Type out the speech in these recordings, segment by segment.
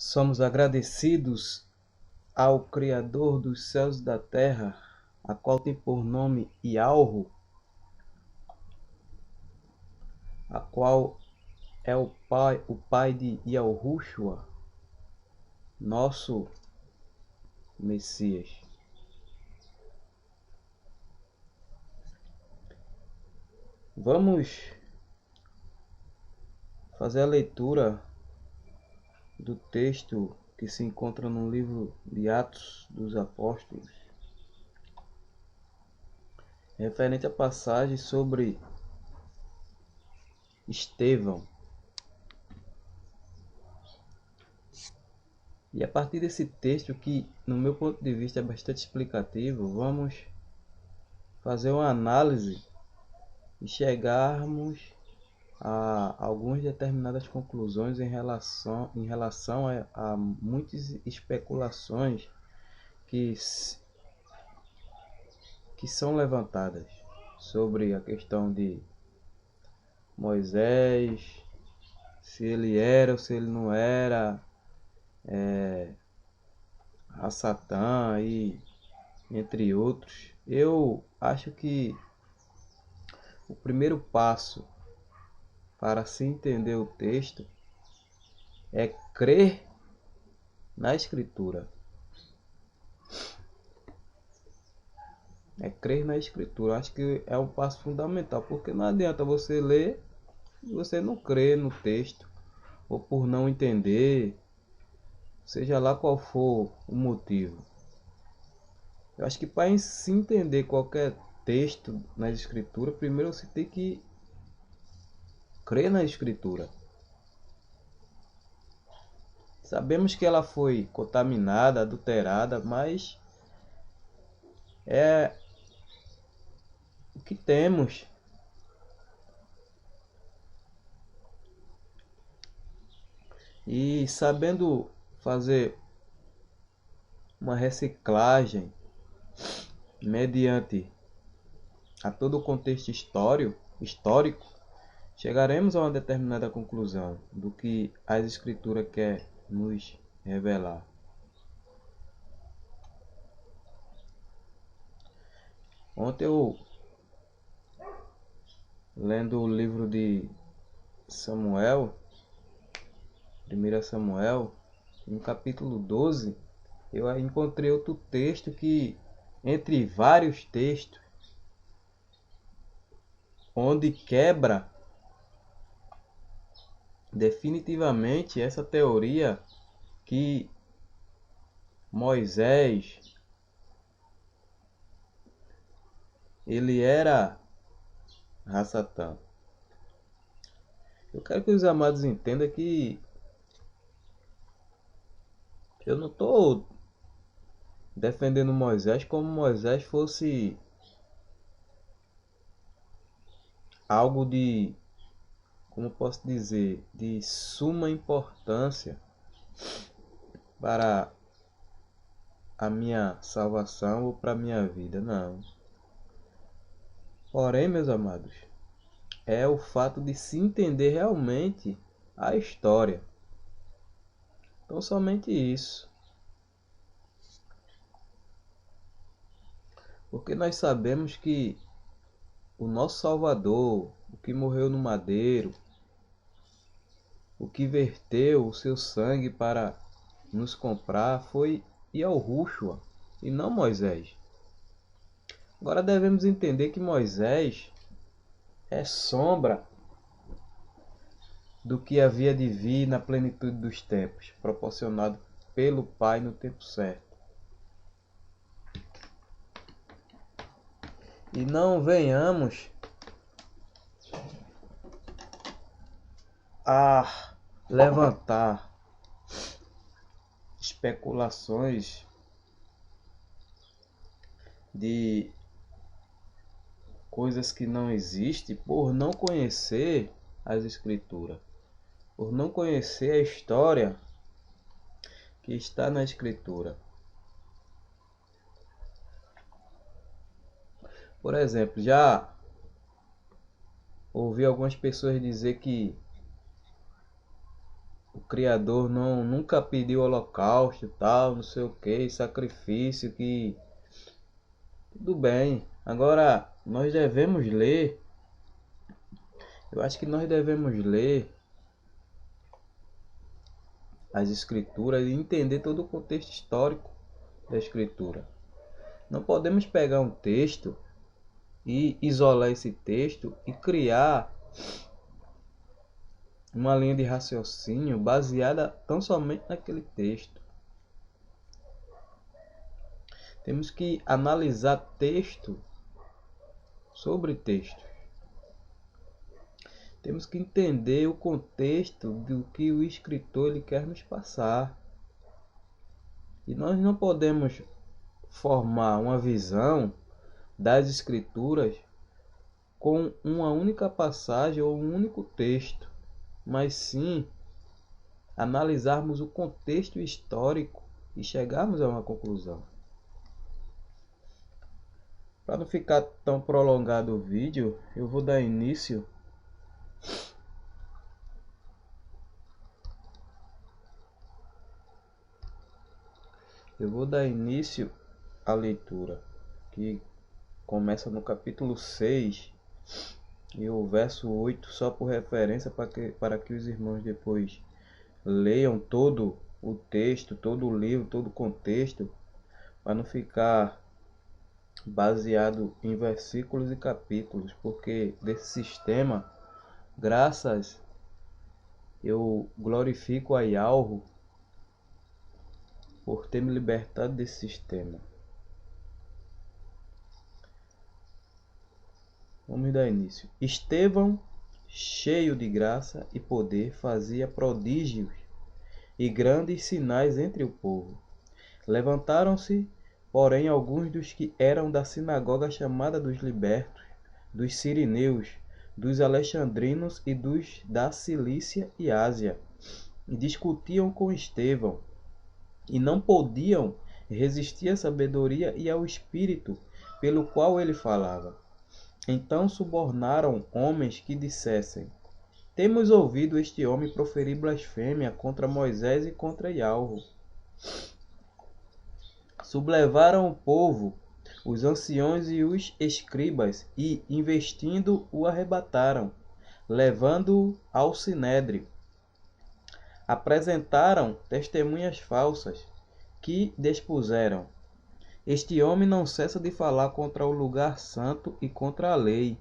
Somos agradecidos ao Criador dos céus e da terra, a qual tem por nome Yalro, a qual é o pai de Yahushua, nosso Messias. Vamos fazer a leitura do texto que se encontra no livro de Atos dos Apóstolos, referente à passagem sobre Estevão. E a partir desse texto, que no meu ponto de vista é bastante explicativo, vamos fazer uma análise e chegarmos a algumas determinadas conclusões em relação a muitas especulações que, que são levantadas sobre a questão de Moisés, se ele era ou se ele não era, a Satã e entre outros. Eu acho que o primeiro passo para se entender o texto é crer na Escritura. É crer na Escritura. Acho que é um passo fundamental, porque não adianta você ler e você não crer no texto, ou por não entender, seja lá qual for o motivo. Eu acho que para se entender qualquer texto na Escritura, primeiro você tem que crer na Escritura. Sabemos que ela foi contaminada, adulterada, mas é o que temos. E sabendo fazer uma reciclagem mediante a todo o contexto histórico, chegaremos a uma determinada conclusão do que a Escritura quer nos revelar. Ontem eu, lendo o livro de Samuel, 1 Samuel, no capítulo 12, eu encontrei outro texto que, entre vários textos, onde quebra definitivamente essa teoria que Moisés ele era Rassatã. Eu quero que os amados entendam que eu não estou defendendo Moisés como Moisés fosse algo de, como posso dizer, de suma importância para a minha salvação ou para a minha vida, não. Porém, meus amados, é o fato de se entender realmente a história. Então, somente isso. Porque nós sabemos que o nosso Salvador, o que morreu no madeiro, o que verteu o seu sangue para nos comprar, foi Yahushua e não Moisés. Agora devemos entender que Moisés é sombra do que havia de vir na plenitude dos tempos, proporcionado pelo Pai no tempo certo. E não venhamos a levantar especulações de coisas que não existem por não conhecer as Escrituras, por não conhecer a história que está na Escritura. Por exemplo, já ouvi algumas pessoas dizer que o Criador nunca pediu holocausto, tal, não sei o que, sacrifício, que tudo bem. Agora nós devemos ler, eu acho que nós devemos ler as escrituras e entender todo o contexto histórico da escritura. Não podemos pegar um texto e isolar esse texto e criar uma linha de raciocínio baseada tão somente naquele texto. Temos que analisar texto sobre texto. Temos que entender o contexto do que o escritor ele quer nos passar. E nós não podemos formar uma visão das escrituras com uma única passagem ou um único texto, mas sim analisarmos o contexto histórico e chegarmos a uma conclusão. Para não ficar tão prolongado o vídeo, eu vou dar início à leitura, que começa no capítulo 6 e o verso 8, só por referência para que os irmãos depois leiam todo o texto, todo o livro, todo o contexto, para não ficar baseado em versículos e capítulos, porque desse sistema, graças, eu glorifico a Yahweh por ter me libertado desse sistema. Vamos dar início. Estevão, cheio de graça e poder, fazia prodígios e grandes sinais entre o povo. Levantaram-se, porém, alguns dos que eram da sinagoga chamada dos libertos, dos sirineus, dos alexandrinos e dos da Cilícia e Ásia, e discutiam com Estevão, e não podiam resistir à sabedoria e ao espírito pelo qual ele falava. Então subornaram homens que dissessem: temos ouvido este homem proferir blasfêmia contra Moisés e contra Yahweh. Sublevaram o povo, os anciões e os escribas, e, investindo, o arrebataram, levando-o ao sinédrio. Apresentaram testemunhas falsas, que dispuseram: este homem não cessa de falar contra o lugar santo e contra a lei,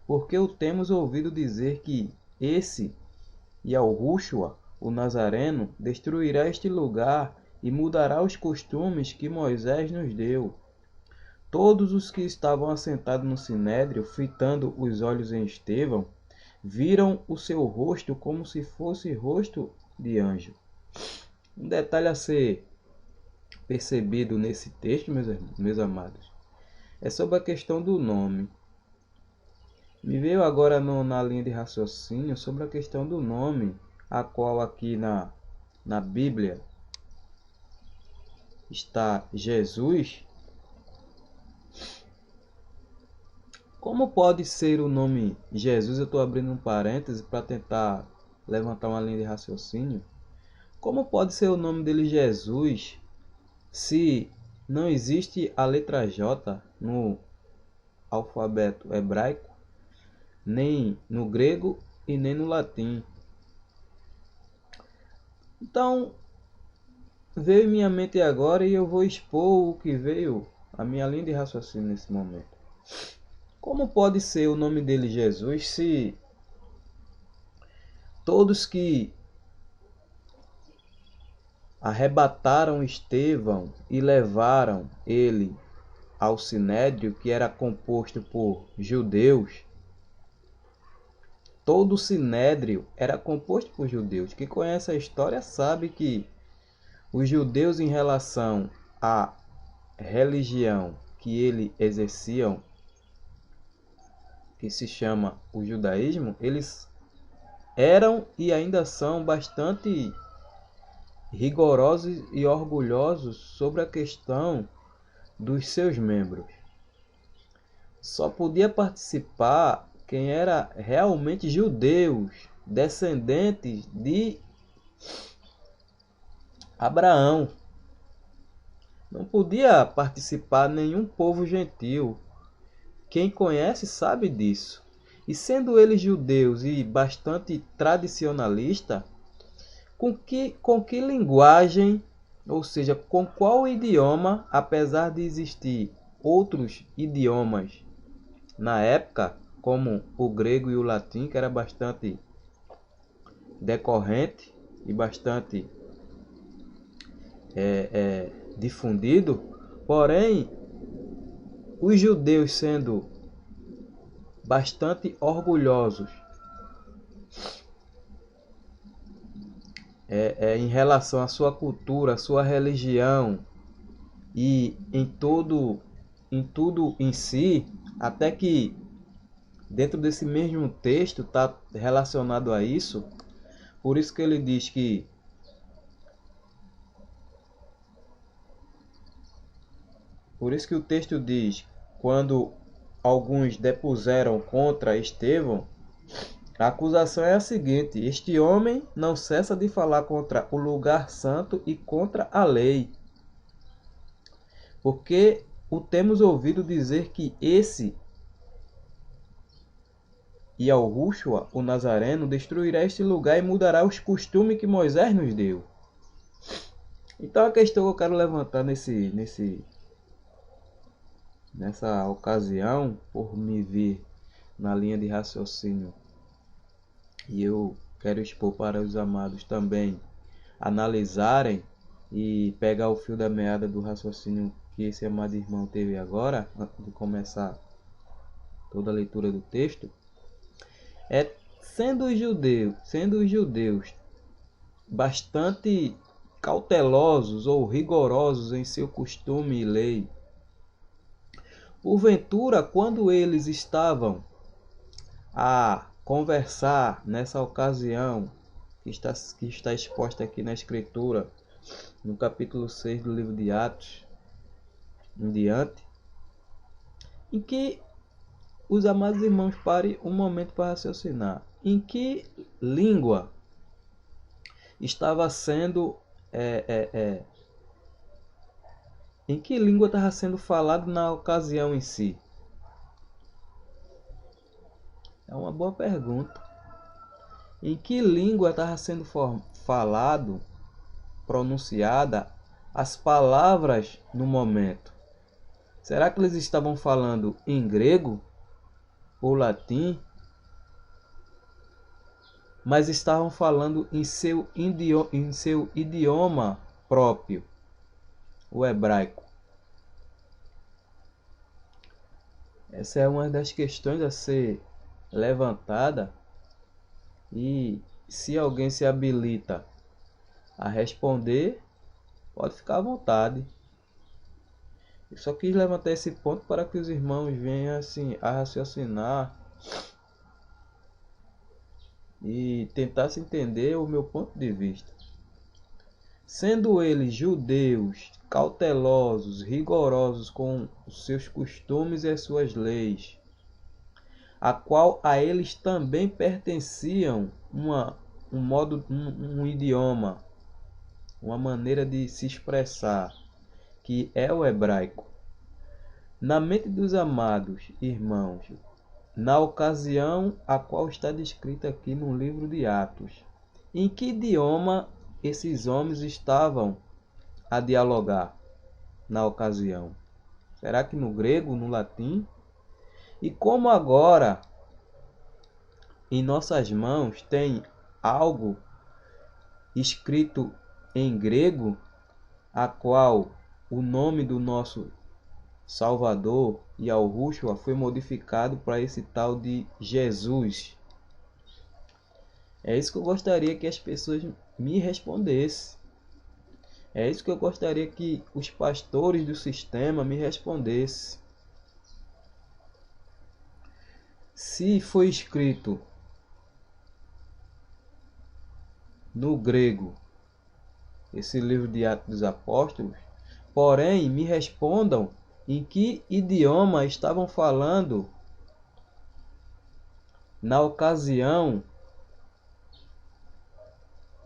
porque o temos ouvido dizer que esse, Yahushua, o Nazareno, destruirá este lugar e mudará os costumes que Moisés nos deu. Todos os que estavam assentados no sinédrio, fitando os olhos em Estevão, viram o seu rosto como se fosse rosto de anjo. Um detalhe a ser percebido nesse texto, meus amados, é sobre a questão do nome. Me veio agora na linha de raciocínio sobre a questão do nome, a qual aqui na Bíblia está Jesus. Como pode ser o nome Jesus? Eu estou abrindo um parêntese para tentar levantar uma linha de raciocínio. Como pode ser o nome dele Jesus se não existe a letra J no alfabeto hebraico, nem no grego e nem no latim? Então, veio em minha mente agora e eu vou expor o que veio a minha linha de raciocínio nesse momento. Como pode ser o nome dele Jesus se todos que arrebataram Estevão e levaram ele ao sinédrio, que era composto por judeus, todo o sinédrio era composto por judeus. Quem conhece a história sabe que os judeus, em relação à religião que eles exerciam, que se chama o judaísmo, eles eram e ainda são bastante rigorosos e orgulhosos sobre a questão dos seus membros. Só podia participar quem era realmente judeus, descendentes de Abraão não podia participar nenhum povo gentil. Quem conhece sabe disso. E sendo eles judeus e bastante tradicionalista, com que linguagem, ou seja, com qual idioma, apesar de existir outros idiomas na época, como o grego e o latim, que era bastante decorrente e bastante difundido, porém, os judeus sendo bastante orgulhosos em relação à sua cultura, à sua religião e em tudo em si, até que dentro desse mesmo texto está relacionado a isso. Por isso que ele diz que por isso que o texto diz, quando alguns depuseram contra Estevão, a acusação é a seguinte: este homem não cessa de falar contra o lugar santo e contra a lei. Porque o temos ouvido dizer que esse Yahushua, o Nazareno, destruirá este lugar e mudará os costumes que Moisés nos deu. Então a questão que eu quero levantar nessa ocasião, por me vir na linha de raciocínio, e eu quero expor para os amados também analisarem e pegar o fio da meada do raciocínio que esse amado irmão teve agora, antes de começar toda a leitura do texto, é sendo os judeus bastante cautelosos ou rigorosos em seu costume e lei, porventura, quando eles estavam a conversar nessa ocasião que está exposta aqui na Escritura, no capítulo 6 do livro de Atos, em diante, em que os amados irmãos parem um momento para raciocinar. Em que língua estava sendo em que língua estava sendo falado na ocasião em si? É uma boa pergunta. Em que língua estava sendo falado, pronunciada as palavras no momento? Será que eles estavam falando em grego ou latim? Mas estavam falando em seu idioma próprio, o hebraico. Essa é uma das questões a ser levantada, e se alguém se habilita a responder, pode ficar à vontade. Eu só quis levantar esse ponto para que os irmãos venham assim a raciocinar e tentar se entender o meu ponto de vista. Sendo eles judeus, cautelosos, rigorosos com os seus costumes e as suas leis, a qual a eles também pertenciam um idioma, uma maneira de se expressar, que é o hebraico. Na mente dos amados irmãos, na ocasião a qual está descrita aqui no livro de Atos, em que idioma esses homens estavam a dialogar na ocasião? Será que no grego, no latim? E como agora em nossas mãos tem algo escrito em grego, a qual o nome do nosso Salvador Yahushua foi modificado para esse tal de Jesus. É isso que eu gostaria que as pessoas me respondessem. É isso que eu gostaria que os pastores do sistema me respondessem. Se foi escrito no grego esse livro de Atos dos Apóstolos, porém me respondam em que idioma estavam falando na ocasião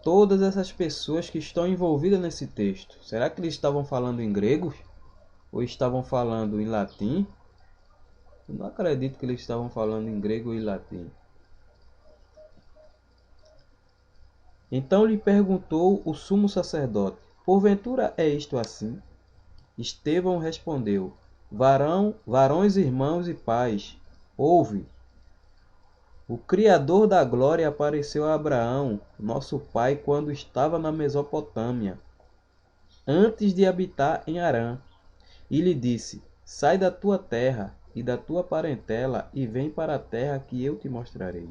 todas essas pessoas que estão envolvidas nesse texto? Será que eles estavam falando em grego ou estavam falando em latim? Eu não acredito que eles estavam falando em grego e latim. Então lhe perguntou o sumo sacerdote: porventura é isto assim? Estevão respondeu: varões, irmãos e pais, ouve. O Criador da glória apareceu a Abraão, nosso pai, quando estava na Mesopotâmia, antes de habitar em Harã, e lhe disse: sai da tua terra e da tua parentela e vem para a terra que eu te mostrarei.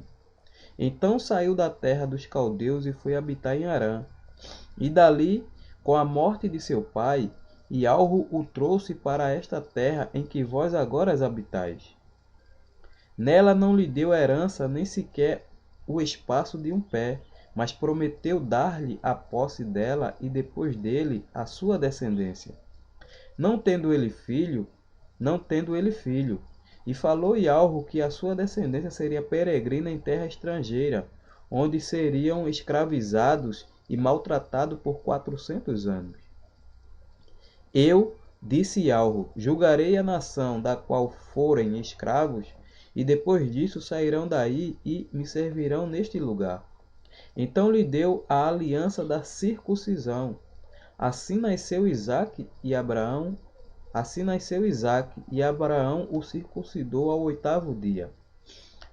Então saiu da terra dos caldeus e foi habitar em Harã. E dali, com a morte de seu pai, Ialro o trouxe para esta terra em que vós agora habitais. Nela não lhe deu herança nem sequer o espaço de um pé, mas prometeu dar-lhe a posse dela e depois dele a sua descendência. Não tendo ele filho, e falou Ialro que a sua descendência seria peregrina em terra estrangeira, onde seriam escravizados e maltratados por 400 anos. Eu, disse Ialro, julgarei a nação da qual forem escravos, e depois disso sairão daí e me servirão neste lugar. Então lhe deu a aliança da circuncisão. Assim nasceu Isaque e Abraão o circuncidou ao 8º dia.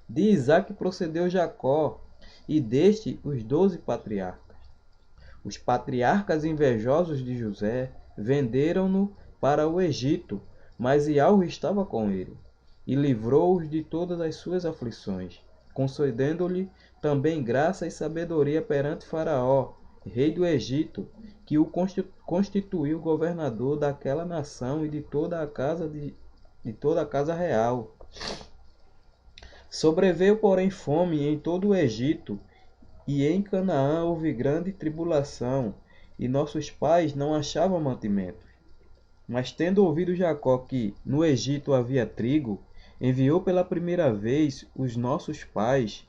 De Isaque procedeu Jacó, e deste os 12 patriarcas. Os patriarcas invejosos de José venderam-no para o Egito, mas Ialro estava com ele, e livrou-os de todas as suas aflições, concedendo-lhe também graça e sabedoria perante Faraó, rei do Egito, que o constituiu governador daquela nação e de toda a casa real. Sobreveio, porém, fome em todo o Egito, e em Canaã houve grande tribulação, e nossos pais não achavam mantimento. Mas tendo ouvido Jacó que no Egito havia trigo, enviou pela primeira vez os nossos pais.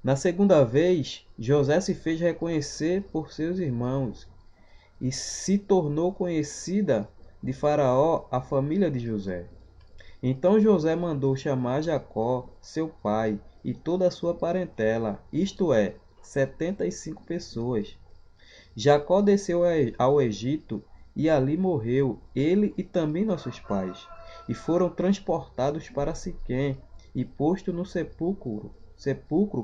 Na segunda vez, José se fez reconhecer por seus irmãos, e se tornou conhecida de Faraó a família de José. Então José mandou chamar Jacó, seu pai, e toda a sua parentela, isto é, 75 pessoas. Jacó desceu ao Egito e ali morreu, ele e também nossos pais, e foram transportados para Siquém e posto no sepulcro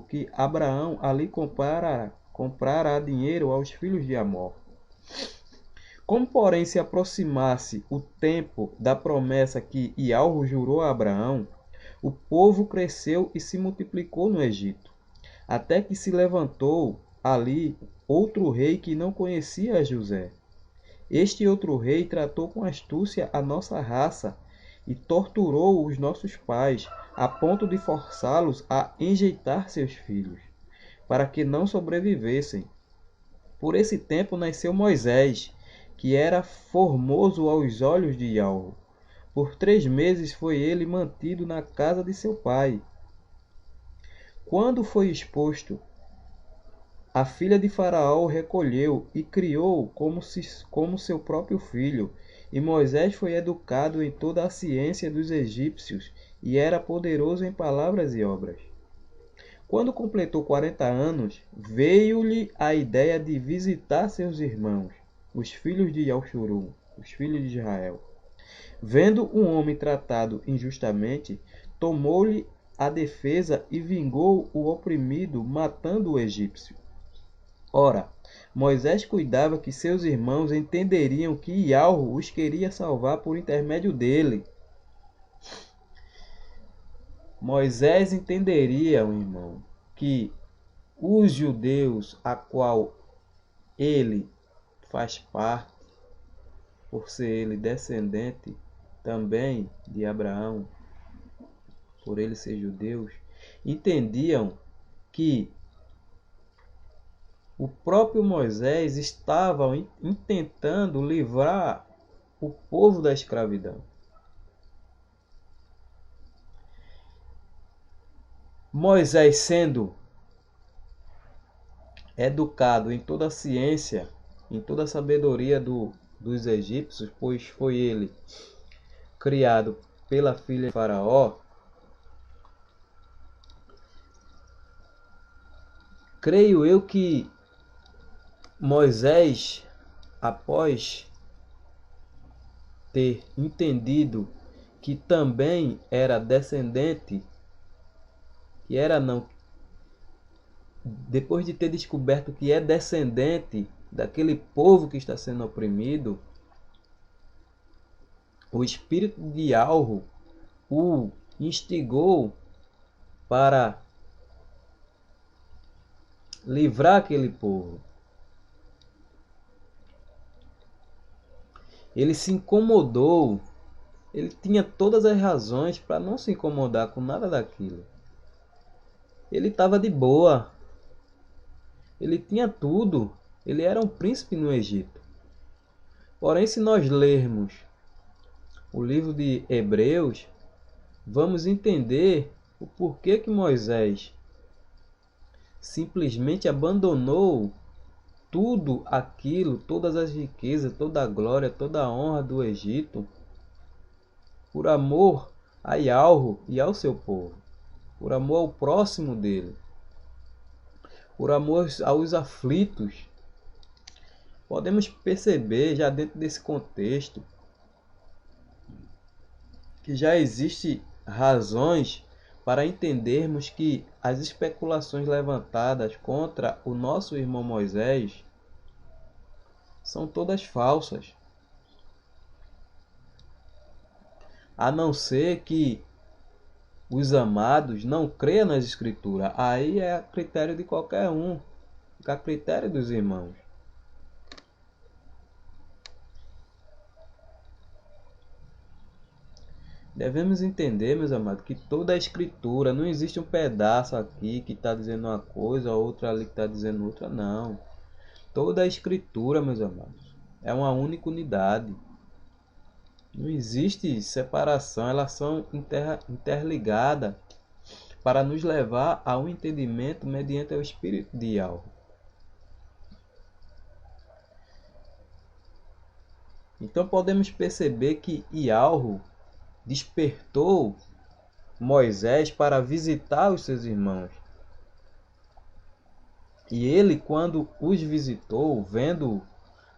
que Abraão ali comprara a dinheiro aos filhos de Amor. Como, porém, se aproximasse o tempo da promessa que Ialro jurou a Abraão, o povo cresceu e se multiplicou no Egito, até que se levantou ali outro rei que não conhecia José. Este outro rei tratou com astúcia a nossa raça e torturou os nossos pais, a ponto de forçá-los a enjeitar seus filhos, para que não sobrevivessem. Por esse tempo nasceu Moisés, que era formoso aos olhos de Ialro. Por 3 meses foi ele mantido na casa de seu pai. Quando foi exposto, a filha de Faraó o recolheu e criou como seu próprio filho. E Moisés foi educado em toda a ciência dos egípcios e era poderoso em palavras e obras. Quando completou 40 anos, veio-lhe a ideia de visitar seus irmãos, os filhos de Yashurum, os filhos de Israel. Vendo um homem tratado injustamente, tomou-lhe a defesa e vingou o oprimido, matando o egípcio. Ora, Moisés cuidava que seus irmãos entenderiam que Ialro os queria salvar por intermédio dele. Moisés entenderia, irmão, que os judeus a qual ele faz parte, por ser ele descendente também de Abraão, por ele ser judeus, entendiam que o próprio Moisés estava tentando livrar o povo da escravidão. Moisés sendo educado em toda a ciência, em toda a sabedoria dos egípcios, pois foi ele criado pela filha de Faraó, creio eu que Moisés, após ter entendido que também era descendente, que era não, depois de ter descoberto que é descendente daquele povo que está sendo oprimido, o espírito de Alro o instigou para livrar aquele povo. Ele se incomodou, ele tinha todas as razões para não se incomodar com nada daquilo. Ele estava de boa, ele tinha tudo, ele era um príncipe no Egito. Porém, se nós lermos o livro de Hebreus, vamos entender o porquê que Moisés simplesmente abandonou tudo aquilo, todas as riquezas, toda a glória, toda a honra do Egito, por amor a Yahweh e ao seu povo, por amor ao próximo dele, por amor aos aflitos. Podemos perceber já dentro desse contexto que já existe razões para entendermos que as especulações levantadas contra o nosso irmão Moisés são todas falsas. A não ser que os amados não creiam nas escrituras. Aí é a critério de qualquer um, a critério dos irmãos. Devemos entender, meus amados, que toda a escritura, não existe um pedaço aqui que está dizendo uma coisa, outra ali que está dizendo outra, não. Toda a escritura, meus amados, é uma única unidade. Não existe separação, elas são interligadas para nos levar a um entendimento mediante o Espírito de Yahweh. Então podemos perceber que Yahweh despertou Moisés para visitar os seus irmãos. E ele, quando os visitou, vendo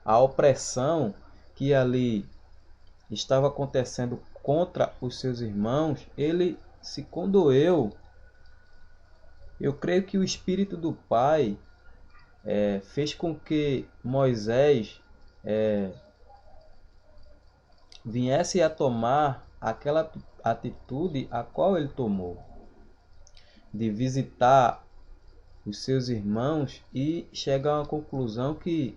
a opressão que ali estava acontecendo contra os seus irmãos, ele se condoeu. Eu creio que o Espírito do Pai fez com que Moisés viesse a tomar aquela atitude a qual ele tomou, de visitar os seus irmãos e chegar a uma conclusão que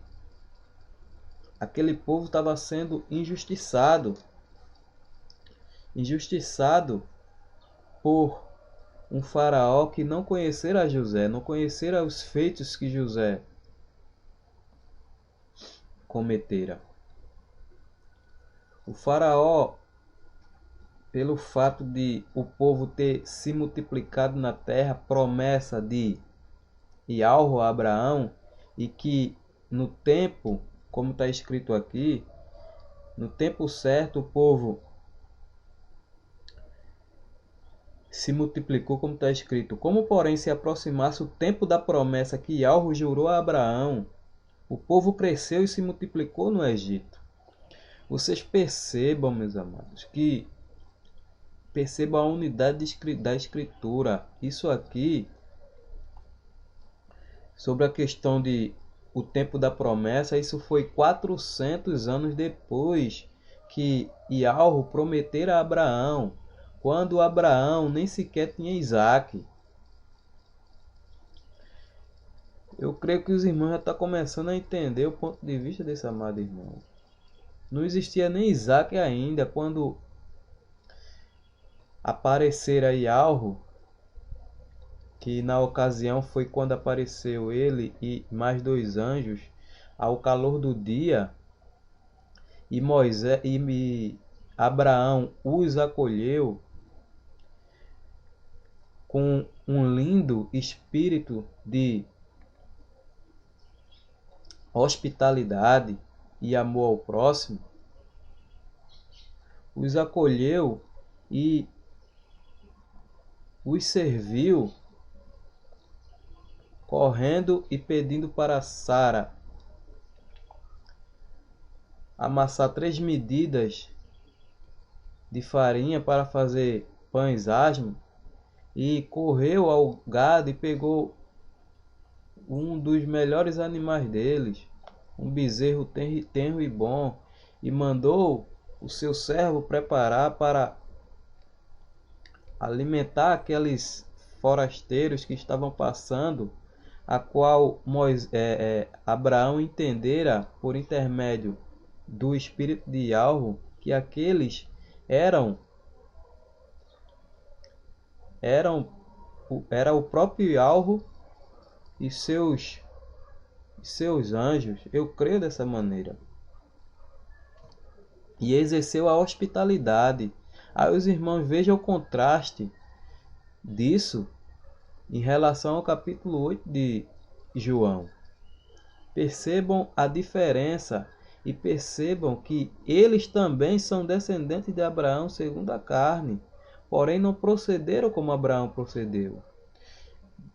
aquele povo estava sendo injustiçado por um faraó que não conhecera José, não conhecera os feitos que José cometera. O faraó, pelo fato de o povo ter se multiplicado na terra, promessa de Yahweh a Abraão, e que no tempo, como está escrito aqui, no tempo certo o povo se multiplicou, como está escrito. Como, porém, se aproximasse o tempo da promessa que Yahweh jurou a Abraão, o povo cresceu e se multiplicou no Egito. Vocês percebam, meus amados, que percebam a unidade da Escritura. Isso aqui, sobre a questão de o tempo da promessa, isso foi 400 anos depois que Yahweh prometera a Abraão, quando Abraão nem sequer tinha Isaac. Eu creio que os irmãos já estão começando a entender o ponto de vista desse amado irmão. Não existia nem Isaac ainda quando aparecera Yahweh, que na ocasião foi quando apareceu ele e mais dois anjos ao calor do dia, e Moisés e Abraão os acolheu com um lindo espírito de hospitalidade e amor ao próximo, os acolheu e os serviu, correndo e pedindo para Sara amassar 3 medidas de farinha para fazer pães asmos, e correu ao gado e pegou um dos melhores animais deles, um bezerro tenro e bom, e mandou o seu servo preparar para alimentar aqueles forasteiros que estavam passando, a qual Abraão entendera por intermédio do espírito de Yahweh que aqueles eram era o próprio Yahweh e seus anjos. Eu creio dessa maneira. E exerceu a hospitalidade. Aí os irmãos, vejam o contraste disso em relação ao capítulo 8 de João. Percebam a diferença e percebam que eles também são descendentes de Abraão segundo a carne, porém não procederam como Abraão procedeu.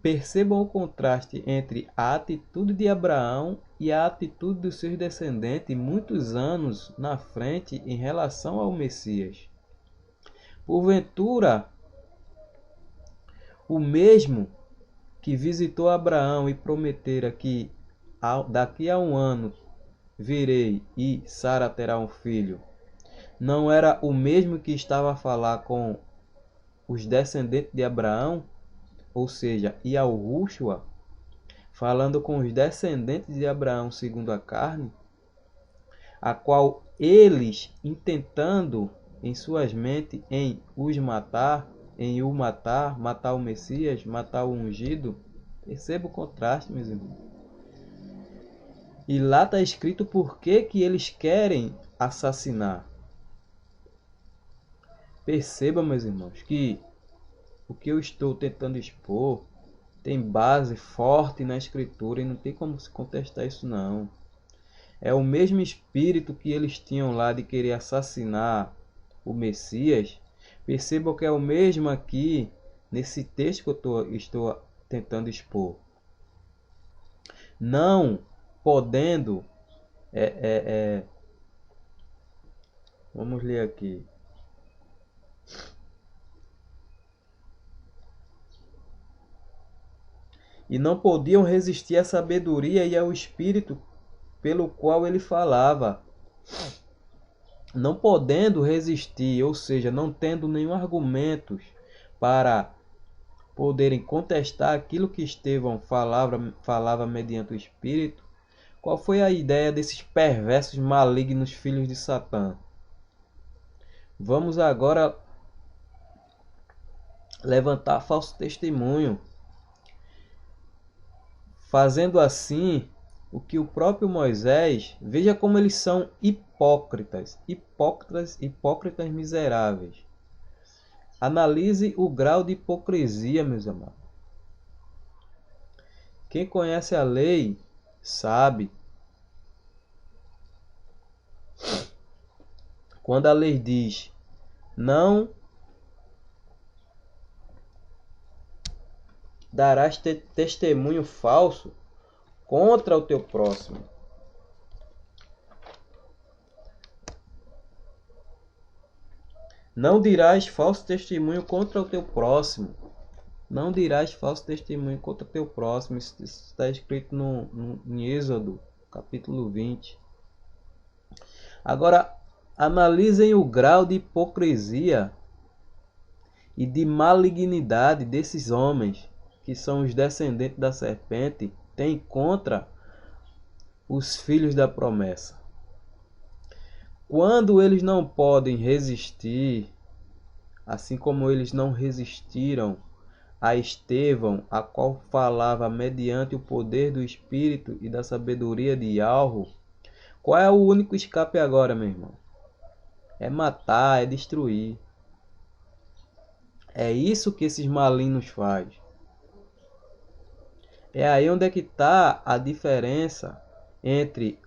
Percebam o contraste entre a atitude de Abraão e a atitude dos seus descendentes muitos anos na frente em relação ao Messias. Porventura, o mesmo que visitou Abraão e prometera que daqui a 1 ano virei e Sara terá um filho, não era o mesmo que estava a falar com os descendentes de Abraão, ou seja, Yahushua, falando com os descendentes de Abraão segundo a carne, a qual eles, intentando em suas mentes em o matar, matar o Messias, matar o ungido. Perceba o contraste, meus irmãos. E lá está escrito por que eles querem assassinar. Perceba, meus irmãos, que o que eu estou tentando expor tem base forte na Escritura e não tem como se contestar isso não. É o mesmo espírito que eles tinham lá de querer assassinar o Messias. Percebam que é o mesmo aqui nesse texto que eu estou tentando expor. Não podendo... Vamos ler aqui. E não podiam resistir à sabedoria e ao espírito pelo qual ele falava. Não podendo resistir, ou seja, não tendo nenhum argumento para poderem contestar aquilo que Estevão falava mediante o Espírito, qual foi a ideia desses perversos, malignos filhos de Satã? Vamos agora levantar falso testemunho, fazendo assim o que o próprio Moisés, veja como eles são hipócritas miseráveis. Analise o grau de hipocrisia, meus amados. Quem conhece a lei sabe. Quando a lei diz: não darás testemunho falso contra o teu próximo. Não dirás falso testemunho contra o teu próximo. Não dirás falso testemunho contra o teu próximo. Isso está escrito em Êxodo, capítulo 20. Agora, analisem o grau de hipocrisia e de malignidade desses homens, que são os descendentes da serpente, têm contra os filhos da promessa. Quando eles não podem resistir, assim como eles não resistiram a Estevão, a qual falava mediante o poder do Espírito e da sabedoria de Yahweh, qual é o único escape agora, meu irmão? É matar, é destruir. É isso que esses malignos fazem. É aí onde é que está a diferença entre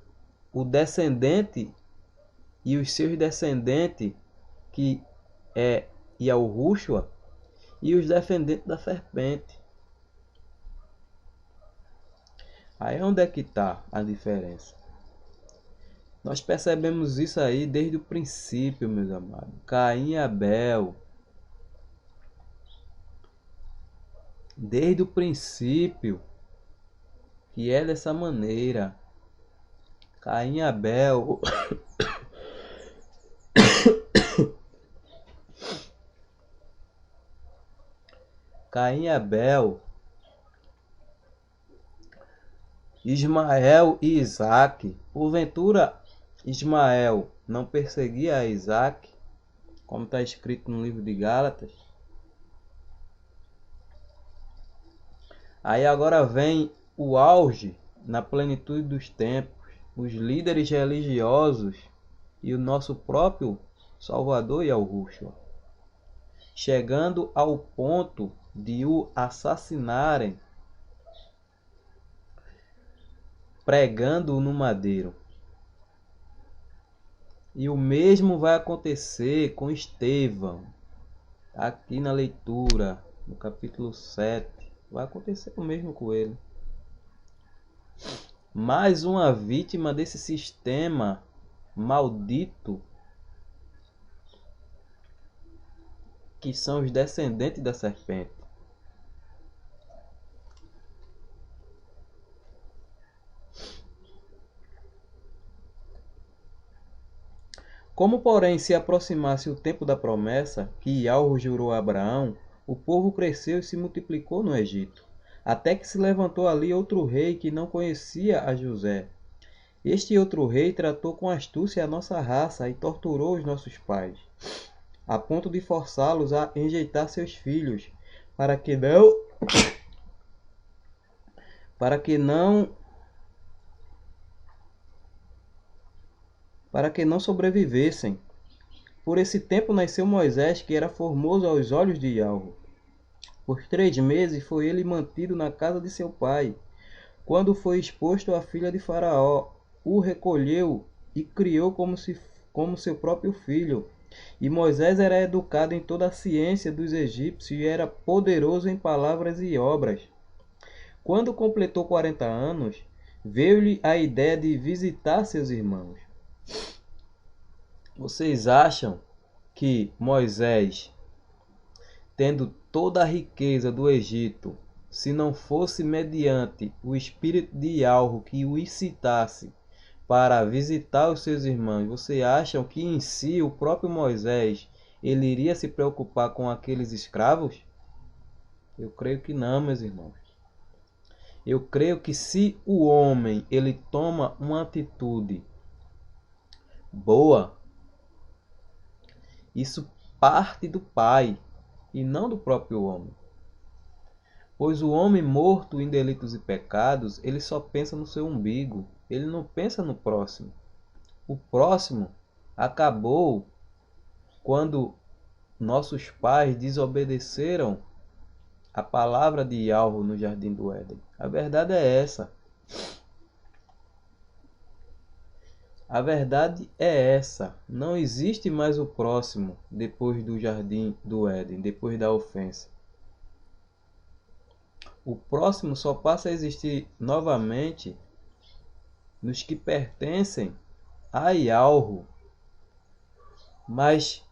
o descendente e os seus descendentes, que é Yahushua, e os descendentes da serpente. Aí onde é que está a diferença? Nós percebemos isso aí desde o princípio, meus amados. Caim e Abel. Desde o princípio, que é dessa maneira. Caim e Abel. Caim e Abel. Ismael e Isaac. Porventura, Ismael não perseguia a Isaac, como está escrito no livro de Gálatas? Aí agora vem o auge, na plenitude dos tempos, os líderes religiosos e o nosso próprio Salvador Yahushua, chegando ao ponto de o assassinarem, pregando-o no madeiro. E o mesmo vai acontecer com Estevão, aqui na leitura, no capítulo 7. Vai acontecer o mesmo com ele. Mais uma vítima desse sistema maldito, que são os descendentes da serpente. Como, porém, se aproximasse o tempo da promessa que Yahweh jurou a Abraão, o povo cresceu e se multiplicou no Egito, até que se levantou ali outro rei que não conhecia a José. Este outro rei tratou com astúcia a nossa raça e torturou os nossos pais, a ponto de forçá-los a enjeitar seus filhos, para que não sobrevivessem. Por esse tempo nasceu Moisés, que era formoso aos olhos de Yahweh. Por 3 meses foi ele mantido na casa de seu pai. Quando foi exposto à filha de Faraó, o recolheu e criou como seu próprio filho. E Moisés era educado em toda a ciência dos egípcios e era poderoso em palavras e obras. Quando completou 40 anos, veio-lhe a ideia de visitar seus irmãos. Vocês acham que Moisés, tendo toda a riqueza do Egito, se não fosse mediante o Espírito de Yahweh que o incitasse para visitar os seus irmãos, vocês acham que em si o próprio Moisés ele iria se preocupar com aqueles escravos? Eu creio que não, meus irmãos. Eu creio que se o homem ele toma uma atitude boa, isso parte do Pai e não do próprio homem. Pois o homem morto em delitos e pecados, ele só pensa no seu umbigo, ele não pensa no próximo. O próximo acabou quando nossos pais desobedeceram a palavra de Yahweh no jardim do Éden. A verdade é essa. A verdade é essa. Não existe mais o próximo depois do jardim do Éden, depois da ofensa. O próximo só passa a existir novamente nos que pertencem a Yahweh. Mas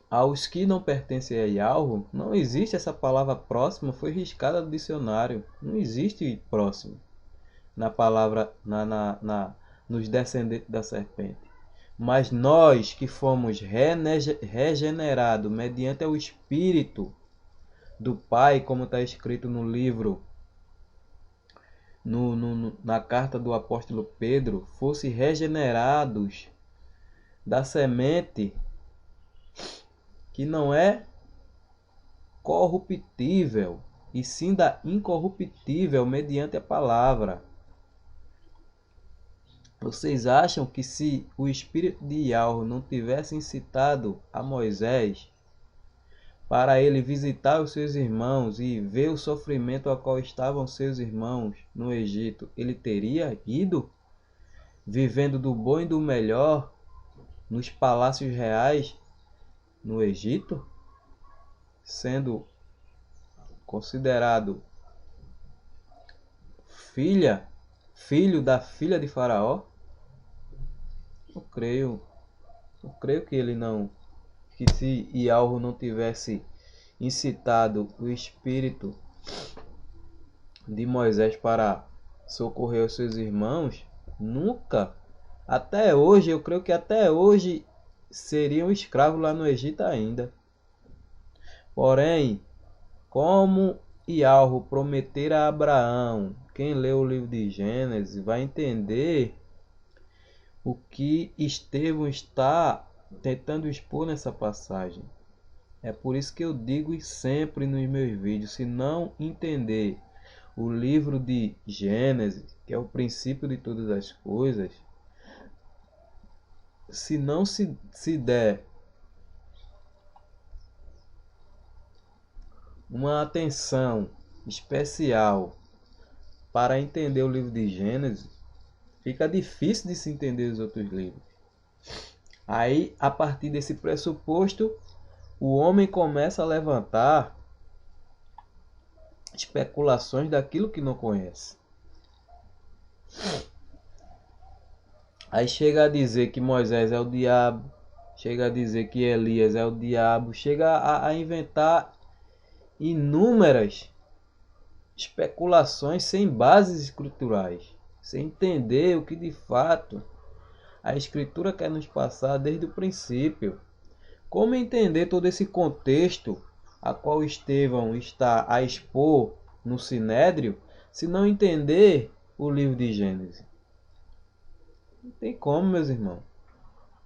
aos que não pertencem a Yahweh, não existe essa palavra próximo, foi riscada do dicionário. Não existe próximo na palavra, nos descendentes da serpente. Mas nós que fomos regenerados mediante o Espírito do Pai, como está escrito no livro, na carta do apóstolo Pedro, fosse regenerados da semente que não é corruptível, e sim da incorruptível mediante a palavra. Vocês acham que se o Espírito de Yahweh não tivesse incitado a Moisés para ele visitar os seus irmãos e ver o sofrimento a qual estavam seus irmãos no Egito, ele teria ido, vivendo do bom e do melhor nos palácios reais no Egito, sendo considerado filho da filha de Faraó? Eu creio que ele não, que se Ialro não tivesse incitado o espírito de Moisés para socorrer os seus irmãos, nunca, até hoje, eu creio que até hoje seriam escravos lá no Egito ainda. Porém, como Ialro prometera a Abraão, quem lê o livro de Gênesis vai entender o que Estevão está tentando expor nessa passagem. É por isso que eu digo sempre nos meus vídeos, se não entender o livro de Gênesis, que é o princípio de todas as coisas, se não se der uma atenção especial para entender o livro de Gênesis, fica difícil de se entender os outros livros. Aí, a partir desse pressuposto, o homem começa a levantar especulações daquilo que não conhece. Aí chega a dizer que Moisés é o diabo, chega a dizer que Elias é o diabo, chega a inventar inúmeras especulações sem bases escriturais, sem entender o que de fato a escritura quer nos passar desde o princípio. Como entender todo esse contexto a qual Estevão está a expor no Sinédrio, se não entender o livro de Gênesis? Não tem como, meus irmãos.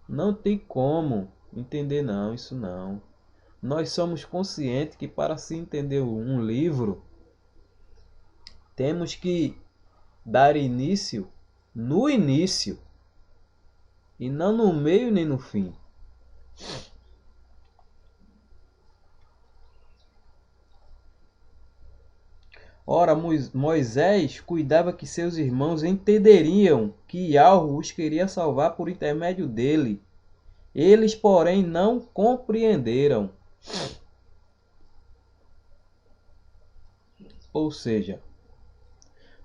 Não tem como entender não, isso não. Nós somos conscientes que para se entender um livro, temos que dar início no início e não no meio nem no fim. Ora, Moisés cuidava que seus irmãos entenderiam que Yahweh os queria salvar por intermédio dele. Eles, porém, não compreenderam. Ou seja,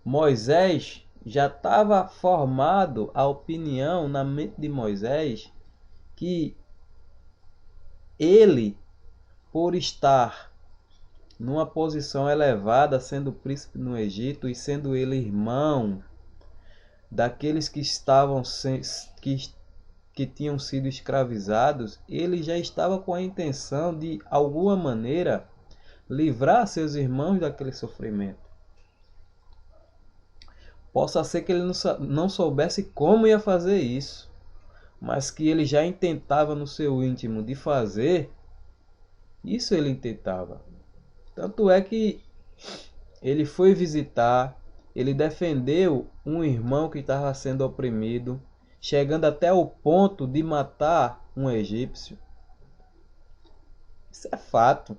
Moisés já estava formado a opinião na mente de Moisés que ele, por estar numa posição elevada, sendo príncipe no Egito e sendo ele irmão daqueles que estavam que tinham sido escravizados, ele já estava com a intenção de alguma maneira livrar seus irmãos daquele sofrimento. Possa ser que ele não soubesse como ia fazer isso, mas que ele já intentava no seu íntimo de fazer, isso ele intentava. Tanto é que ele foi visitar, ele defendeu um irmão que estava sendo oprimido, chegando até o ponto de matar um egípcio. Isso é fato.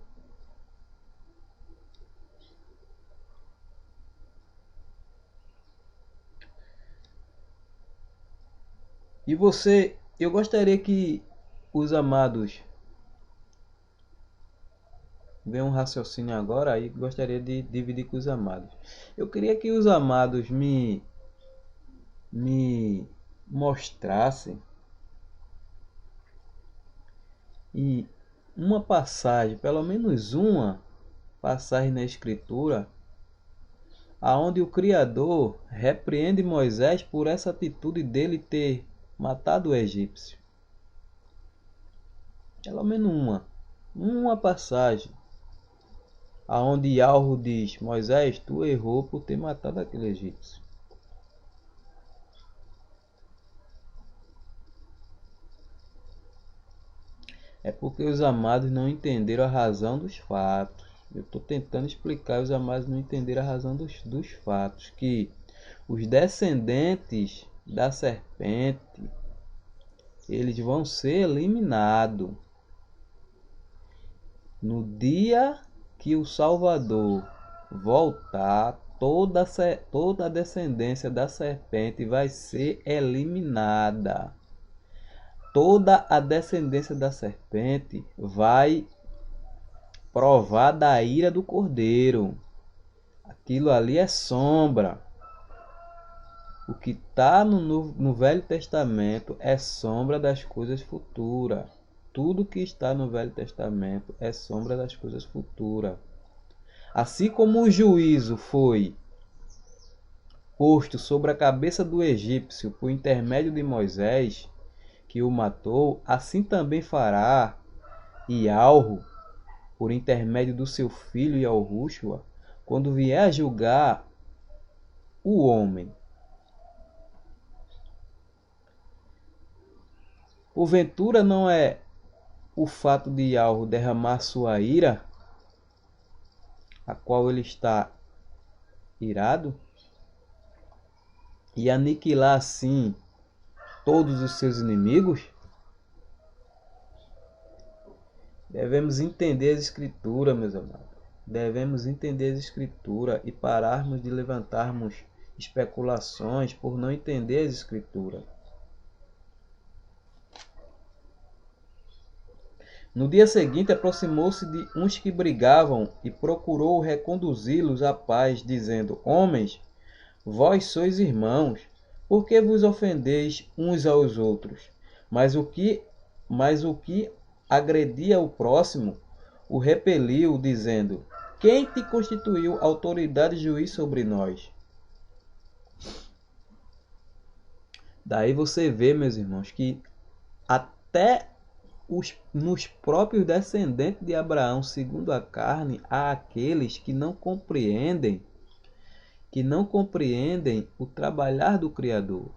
E eu gostaria que os amados venham um raciocínio agora aí, gostaria de dividir com os amados. Eu queria que os amados me mostrassem e uma passagem, pelo menos uma passagem na Escritura, aonde o Criador repreende Moisés por essa atitude dele ter matado o egípcio. Pelo menos uma passagem, aonde Yahweh diz: Moisés, tu errou por ter matado aquele egípcio. É porque os amados não entenderam a razão dos fatos. Eu estou tentando explicar, os amados não entenderam a razão dos fatos. Que os descendentes da serpente, eles vão ser eliminados. No dia que o Salvador voltar, toda a descendência da serpente vai ser eliminada. Toda a descendência da serpente vai provar da ira do Cordeiro. Aquilo ali é sombra. O que está no Velho Testamento é sombra das coisas futuras. Tudo que está no Velho Testamento é sombra das coisas futuras. Assim como o juízo foi posto sobre a cabeça do egípcio por intermédio de Moisés, que o matou, assim também fará Ialro, por intermédio do seu filho Yahushua, quando vier a julgar o homem. Porventura não é o fato de Ialro derramar sua ira, a qual ele está irado, e aniquilar assim todos os seus inimigos? Devemos entender as Escrituras, meus amados. Devemos entender as Escrituras e pararmos de levantarmos especulações por não entender as Escrituras. No dia seguinte, aproximou-se de uns que brigavam e procurou reconduzi-los à paz, dizendo: Homens, vós sois irmãos, por que vos ofendeis uns aos outros? Mas o que agredia o próximo, o repeliu, dizendo: Quem te constituiu autoridade e juiz sobre nós? Daí você vê, meus irmãos, que até nos próprios descendentes de Abraão, segundo a carne, há aqueles que não compreendem o trabalhar do Criador.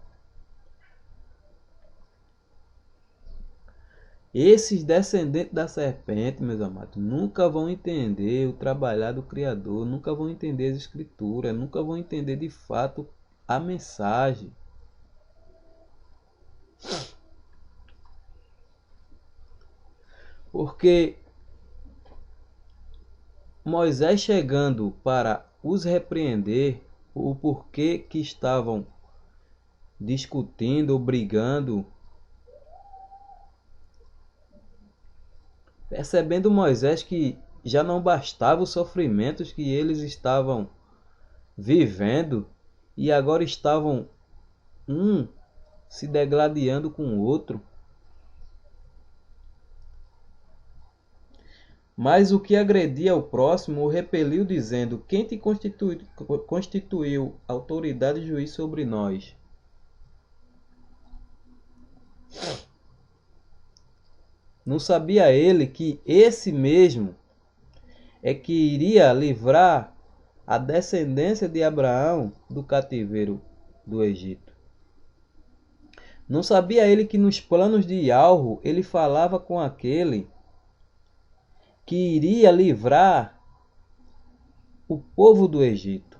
Esses descendentes da serpente, meus amados, nunca vão entender o trabalhar do Criador, nunca vão entender as Escrituras, nunca vão entender de fato a mensagem. Porque Moisés chegando para os repreender o porquê que estavam discutindo ou brigando, percebendo Moisés que já não bastava os sofrimentos que eles estavam vivendo e agora estavam se degladiando com o outro. Mas o que agredia ao próximo o repeliu, dizendo: Quem te constituiu autoridade e juiz sobre nós? Não sabia ele que esse mesmo é que iria livrar a descendência de Abraão do cativeiro do Egito? Não sabia ele que nos planos de Ialro ele falava com aquele que iria livrar o povo do Egito?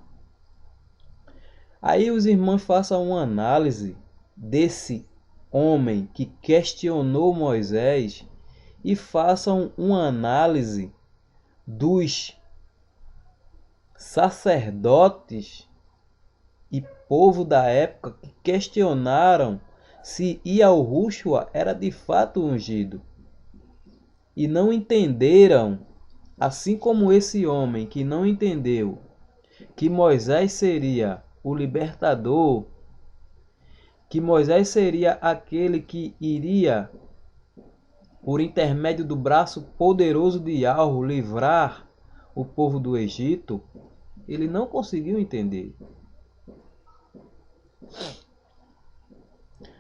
Aí os irmãos façam uma análise desse homem que questionou Moisés e façam uma análise dos sacerdotes e povo da época que questionaram se Yahushua era de fato ungido e não entenderam, assim como esse homem que não entendeu que Moisés seria o libertador, que Moisés seria aquele que iria, por intermédio do braço poderoso de Yahweh, livrar o povo do Egito. Ele não conseguiu entender.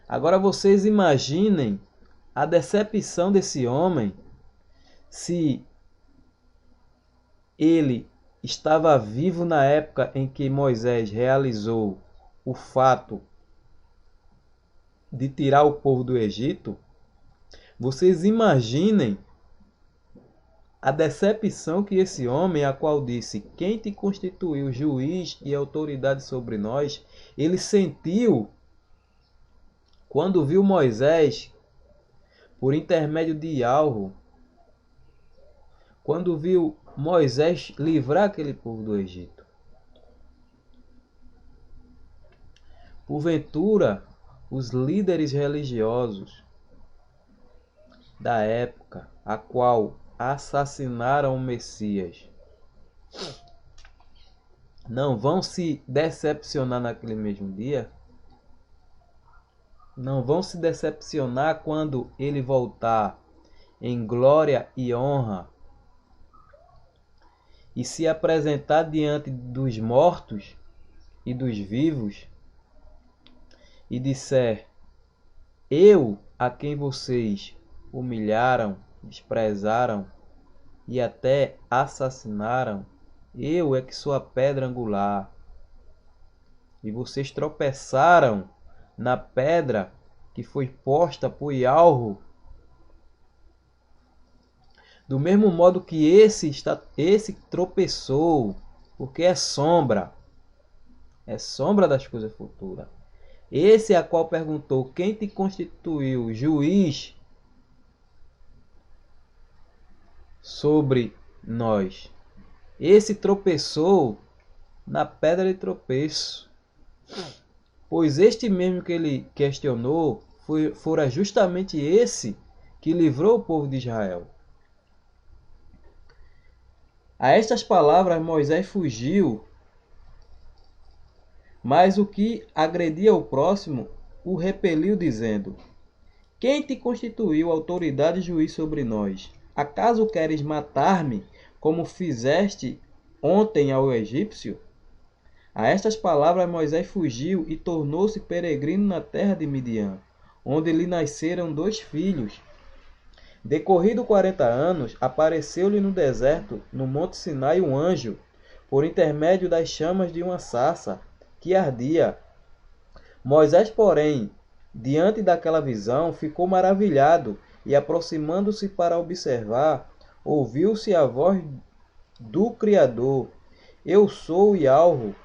Agora vocês imaginem a decepção desse homem se ele estava vivo na época em que Moisés realizou o fato de tirar o povo do Egito. Vocês imaginem a decepção que esse homem, a qual disse: Quem te constituiu juiz e autoridade sobre nós, ele sentiu quando viu Moisés, por intermédio de Yahweh, quando viu Moisés livrar aquele povo do Egito. Porventura, os líderes religiosos da época, a qual assassinaram o Messias, não vão se decepcionar naquele mesmo dia? Não vão se decepcionar quando ele voltar em glória e honra e se apresentar diante dos mortos e dos vivos e disser: eu, a quem vocês humilharam, desprezaram e até assassinaram, eu é que sou a pedra angular. E vocês tropeçaram na pedra que foi posta por Yahweh. Do mesmo modo que esse tropeçou, porque é sombra das coisas futuras. Esse a qual perguntou: quem te constituiu juiz sobre nós? Esse tropeçou na pedra de tropeço, pois este mesmo que ele questionou fora justamente esse que livrou o povo de Israel. A estas palavras Moisés fugiu, mas o que agredia o próximo o repeliu, dizendo: quem te constituiu autoridade e juiz sobre nós? Acaso queres matar-me, como fizeste ontem ao egípcio? A estas palavras Moisés fugiu e tornou-se peregrino na terra de Midian, onde lhe nasceram 2 filhos. Decorrido 40 anos, apareceu-lhe no deserto, no monte Sinai, um anjo, por intermédio das chamas de uma sarça que ardia. Moisés, porém, diante daquela visão, ficou maravilhado e, aproximando-se para observar, ouviu-se a voz do Criador: eu sou Yahweh,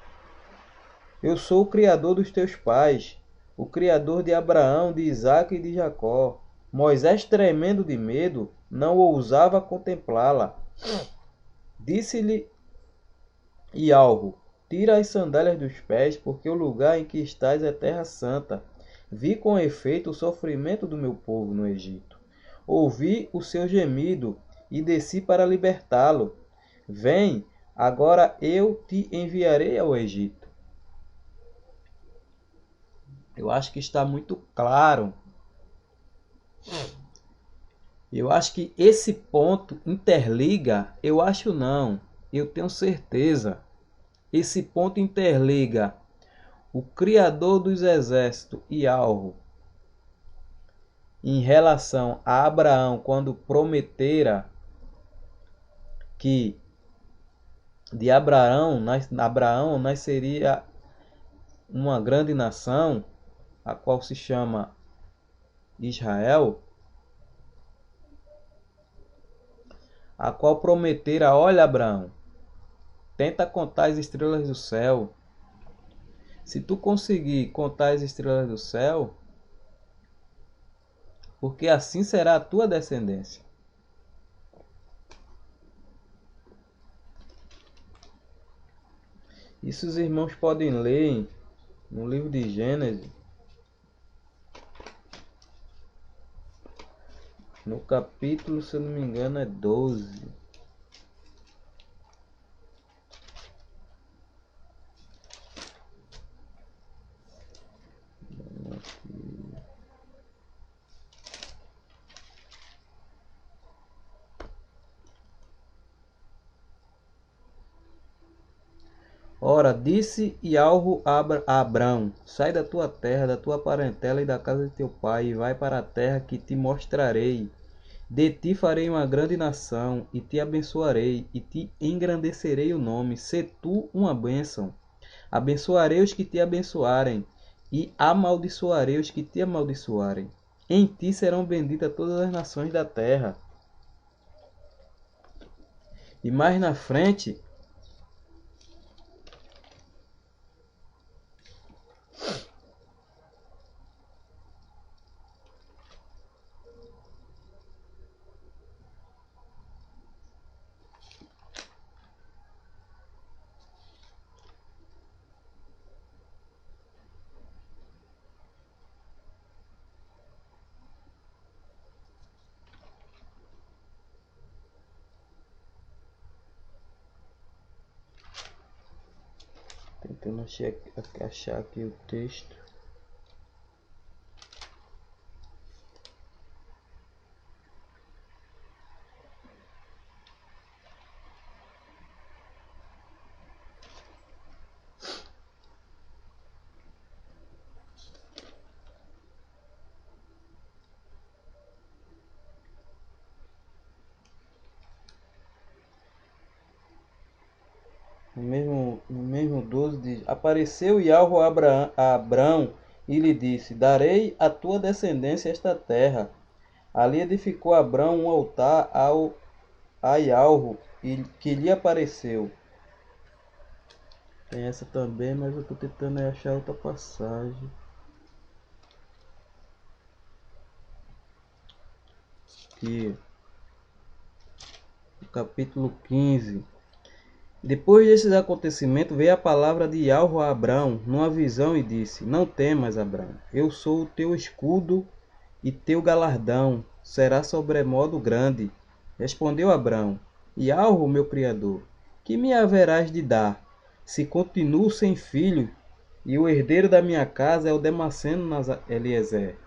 eu sou o Criador dos teus pais, o Criador de Abraão, de Isaque e de Jacó. Moisés, tremendo de medo, não ousava contemplá-la. Disse-lhe Yahweh: tira as sandálias dos pés, porque o lugar em que estás é terra santa. Vi com efeito o sofrimento do meu povo no Egito. Ouvi o seu gemido e desci para libertá-lo. Vem, agora eu te enviarei ao Egito. Eu acho que está muito claro. Eu acho que esse ponto interliga, eu acho não, eu tenho certeza. Esse ponto interliga o Criador dos exércitos, Yahweh, em relação a Abraão, quando prometera que de Abraão nasceria uma grande nação, a qual se chama Israel, a qual prometera: olha, Abraão, tenta contar as estrelas do céu. Se tu conseguir contar as estrelas do céu, porque assim será a tua descendência. Isso os irmãos podem ler no livro de Gênesis, no capítulo, se eu não me engano, é 12. Ora, disse Yahweh a Abrão: sai da tua terra, da tua parentela e da casa de teu pai, e vai para a terra que te mostrarei. De ti farei uma grande nação, e te abençoarei, e te engrandecerei o nome. Sê tu uma bênção. Abençoarei os que te abençoarem, e amaldiçoarei os que te amaldiçoarem. Em ti serão benditas todas as nações da terra. E mais na frente, Tentando achar aqui o texto. No mesmo 12 diz: Apareceu Yahweh a Abrão e lhe disse: Darei à tua descendência esta terra. Ali edificou Abrão um altar a Yahweh que lhe apareceu. Tem essa também, mas eu estou tentando achar outra passagem. Aqui, no capítulo 15. Depois desses acontecimentos, veio a palavra de Yahweh a Abrão numa visão e disse: Não temas, Abrão, eu sou o teu escudo e teu galardão será sobremodo grande. Respondeu Abrão: Yahweh, meu Criador, que me haverás de dar, se continuo sem filho, e o herdeiro da minha casa é o Damasceno Eliezer?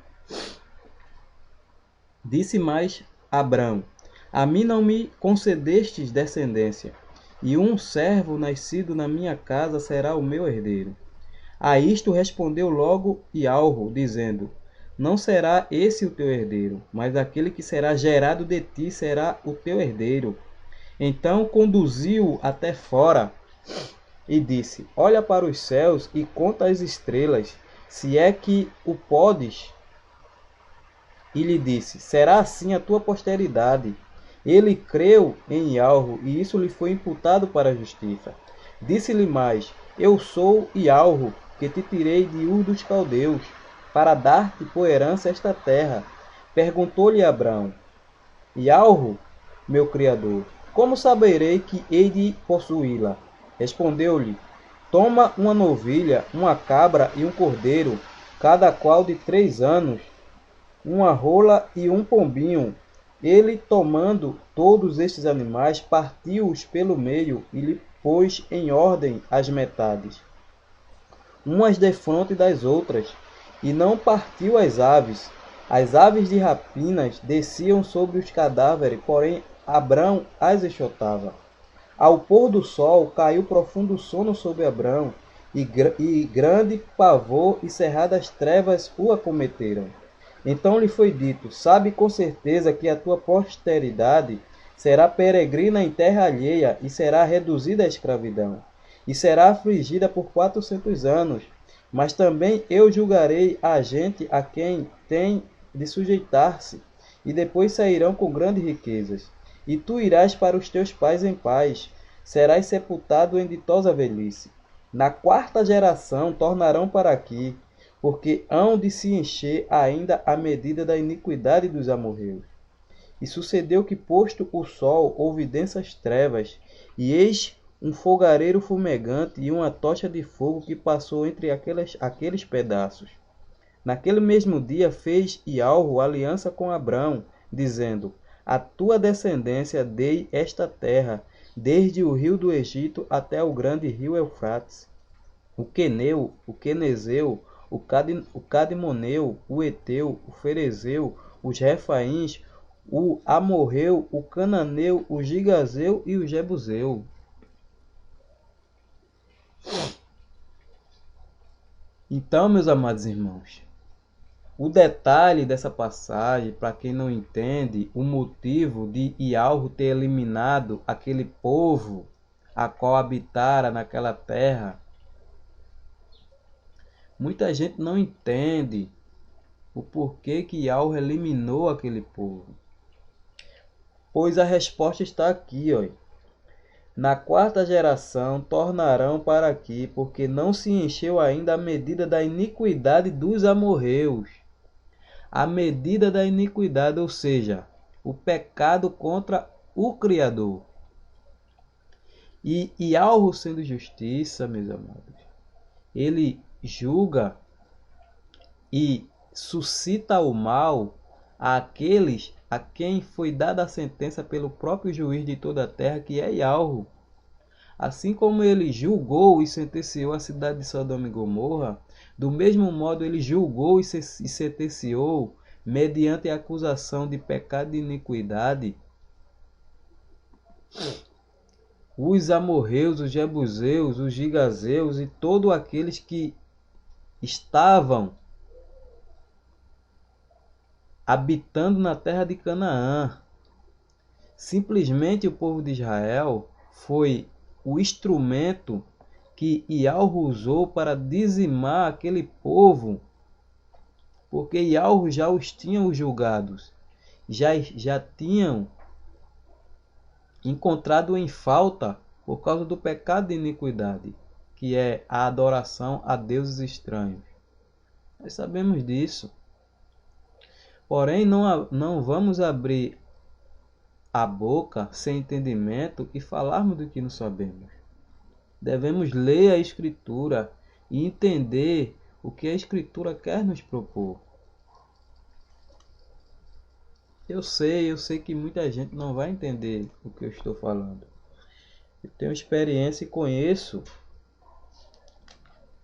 Disse mais Abrão: A mim não me concedestes descendência, e um servo nascido na minha casa será o meu herdeiro. A isto respondeu logo Yahweh, dizendo: Não será esse o teu herdeiro, mas aquele que será gerado de ti será o teu herdeiro. Então conduziu-o até fora e disse: Olha para os céus e conta as estrelas, se é que o podes. E lhe disse: Será assim a tua posteridade. Ele creu em Yahweh, e isso lhe foi imputado para a justiça. Disse-lhe mais: Eu sou Yahweh, que te tirei de Ur dos Caldeus, para dar-te por herança esta terra. Perguntou-lhe Abrão: Yahweh, meu Criador, como saberei que hei de possuí-la? Respondeu-lhe: Toma uma novilha, uma cabra e um cordeiro, cada qual de 3 anos, uma rola e um pombinho. Ele, tomando todos estes animais, partiu-os pelo meio e lhe pôs em ordem as metades, umas defronte das outras, e não partiu as aves. As aves de rapinas desciam sobre os cadáveres, porém Abrão as enxotava. Ao pôr do sol caiu profundo sono sobre Abrão, e grande pavor e cerradas trevas o acometeram. Então lhe foi dito: Sabe com certeza que a tua posteridade será peregrina em terra alheia e será reduzida à escravidão, e será afligida por 400 anos. Mas também eu julgarei a gente a quem tem de sujeitar-se, e depois sairão com grandes riquezas. E tu irás para os teus pais em paz, serás sepultado em ditosa velhice. Na 4ª geração tornarão para aqui, porque hão de se encher ainda a medida da iniquidade dos amorreus. E sucedeu que, posto o sol, houve densas trevas, e eis um fogareiro fumegante e uma tocha de fogo que passou entre aqueles pedaços. Naquele mesmo dia fez Yahweh aliança com Abrão, dizendo: A tua descendência dei esta terra, desde o rio do Egito até o grande rio Eufrates, o Queneu, o Quenezeu, o Cadimoneu, o Eteu, o Ferezeu, os Refaíns, o Amorreu, o Cananeu, o Gigazeu e o Jebuseu. Então, meus amados irmãos, o detalhe dessa passagem, para quem não entende o motivo de Yahweh ter eliminado aquele povo a qual habitara naquela terra, muita gente não entende o porquê que Yahweh eliminou aquele povo. Pois a resposta está aqui, ó. Na 4ª geração tornarão para aqui, porque não se encheu ainda a medida da iniquidade dos amorreus. A medida da iniquidade, ou seja, o pecado contra o Criador. E Yahweh, sendo justiça, meus amados, ele julga e suscita o mal àqueles a quem foi dada a sentença pelo próprio juiz de toda a terra, que é Yahweh. Assim como ele julgou e sentenciou a cidade de Sodoma e Gomorra, do mesmo modo ele julgou e sentenciou, mediante a acusação de pecado e iniquidade, os amorreus, os jebuseus, os gigazeus e todos aqueles que estavam habitando na terra de Canaã. Simplesmente o povo de Israel foi o instrumento que Ialro usou para dizimar aquele povo, porque Ialro já os tinha julgados, já tinham encontrado em falta por causa do pecado de iniquidade, que é a adoração a deuses estranhos. Nós sabemos disso. Porém, não vamos abrir a boca sem entendimento e falarmos do que não sabemos. Devemos ler a Escritura e entender o que a Escritura quer nos propor. Eu sei que muita gente não vai entender o que eu estou falando. Eu tenho experiência e conheço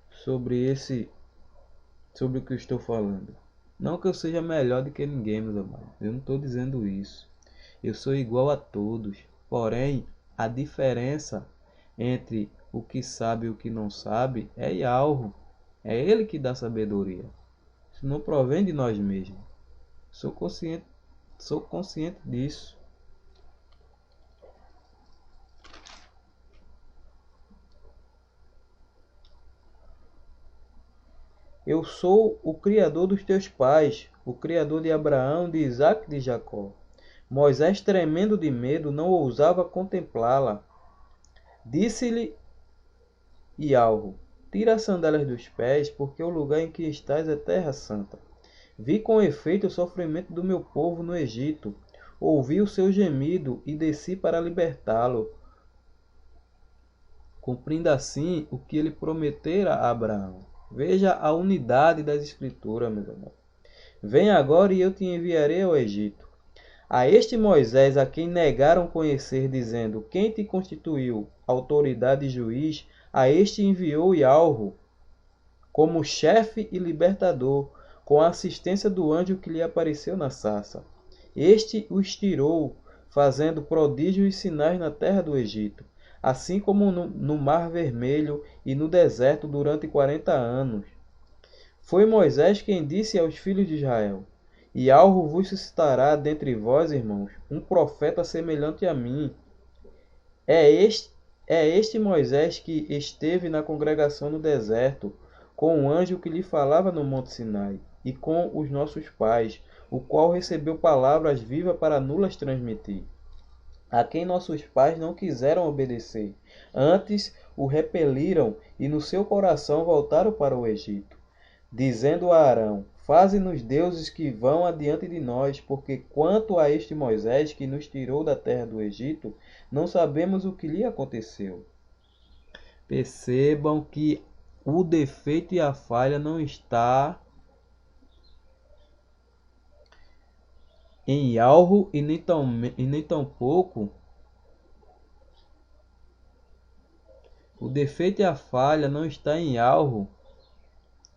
sobre o que eu estou falando. Não que eu seja melhor do que ninguém, meus amados. Eu não estou dizendo isso. Eu sou igual a todos. Porém, a diferença entre o que sabe e o que não sabe é Yahweh. É Ele que dá sabedoria. Isso não provém de nós mesmos. Sou consciente disso. Eu sou o Criador dos teus pais, o Criador de Abraão, de Isaque e de Jacó. Moisés, tremendo de medo, não ousava contemplá-la. Disse-lhe Yahweh: tira as sandálias dos pés, porque o lugar em que estás é terra santa. Vi com efeito o sofrimento do meu povo no Egito. Ouvi o seu gemido e desci para libertá-lo, cumprindo assim o que ele prometera a Abraão. Veja a unidade das Escrituras, meus amores. Vem agora e eu te enviarei ao Egito. A este Moisés, a quem negaram conhecer, dizendo: quem te constituiu autoridade e juiz, a este enviou Yahweh como chefe e libertador, com a assistência do anjo que lhe apareceu na sarça. Este os tirou, fazendo prodígios e sinais na terra do Egito, assim como no Mar Vermelho e no deserto durante 40 anos. Foi Moisés quem disse aos filhos de Israel: Yahweh vos suscitará dentre vós, irmãos, um profeta semelhante a mim. É este Moisés que esteve na congregação no deserto, com o anjo que lhe falava no monte Sinai, e com os nossos pais, o qual recebeu palavras vivas para nulas transmitir, a quem nossos pais não quiseram obedecer. Antes o repeliram e no seu coração voltaram para o Egito, dizendo a Arão: faze-nos deuses que vão adiante de nós, porque quanto a este Moisés que nos tirou da terra do Egito, não sabemos o que lhe aconteceu. Percebam que o defeito e a falha não está em Yahweh e nem tampouco o defeito e a falha não está em Yahweh,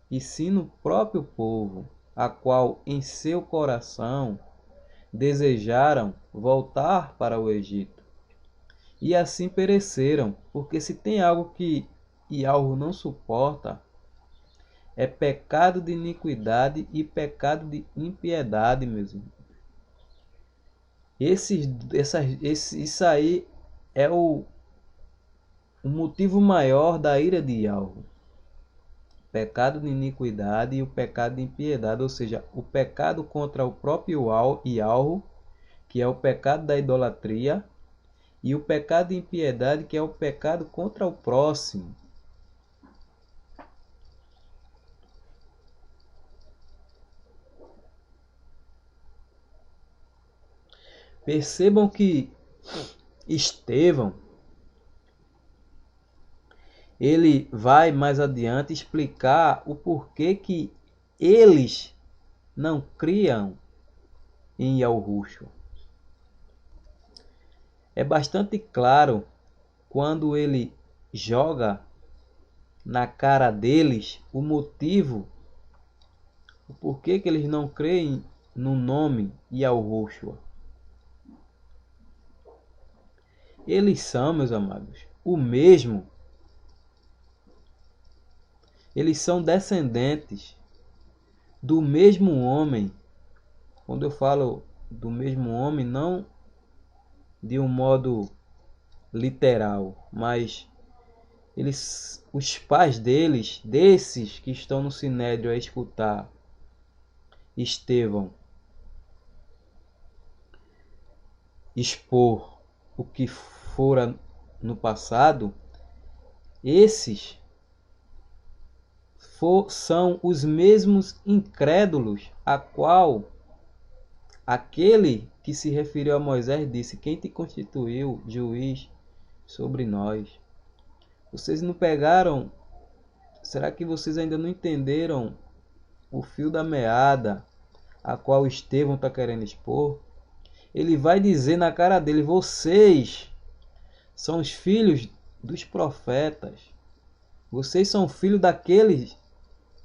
e sim no próprio povo, a qual em seu coração desejaram voltar para o Egito. E assim pereceram, porque se tem algo que Yahweh não suporta, é pecado de iniquidade e pecado de impiedade, meus irmãos. Isso aí é o motivo maior da ira de Yahweh. Pecado de iniquidade e o pecado de impiedade, ou seja, o pecado contra o próprio Yahweh, que é o pecado da idolatria, e o pecado de impiedade, que é o pecado contra o próximo. Percebam que Estevão, ele vai mais adiante explicar o porquê que eles não criam em Yahushua. É bastante claro quando ele joga na cara deles o motivo, o porquê que eles não creem no nome Yahushua. Eles são, meus amados, o mesmo. Eles são descendentes do mesmo homem. Quando eu falo do mesmo homem, não de um modo literal, mas os pais deles, desses que estão no Sinédrio a escutar Estevão expor o que fora no passado, esses são os mesmos incrédulos a qual aquele que se referiu a Moisés disse: quem te constituiu juiz sobre nós? Vocês não pegaram? Será que vocês ainda não entenderam o fio da meada a qual Estevão está querendo expor? Ele vai dizer na cara dele: vocês são os filhos dos profetas. Vocês são filhos daqueles...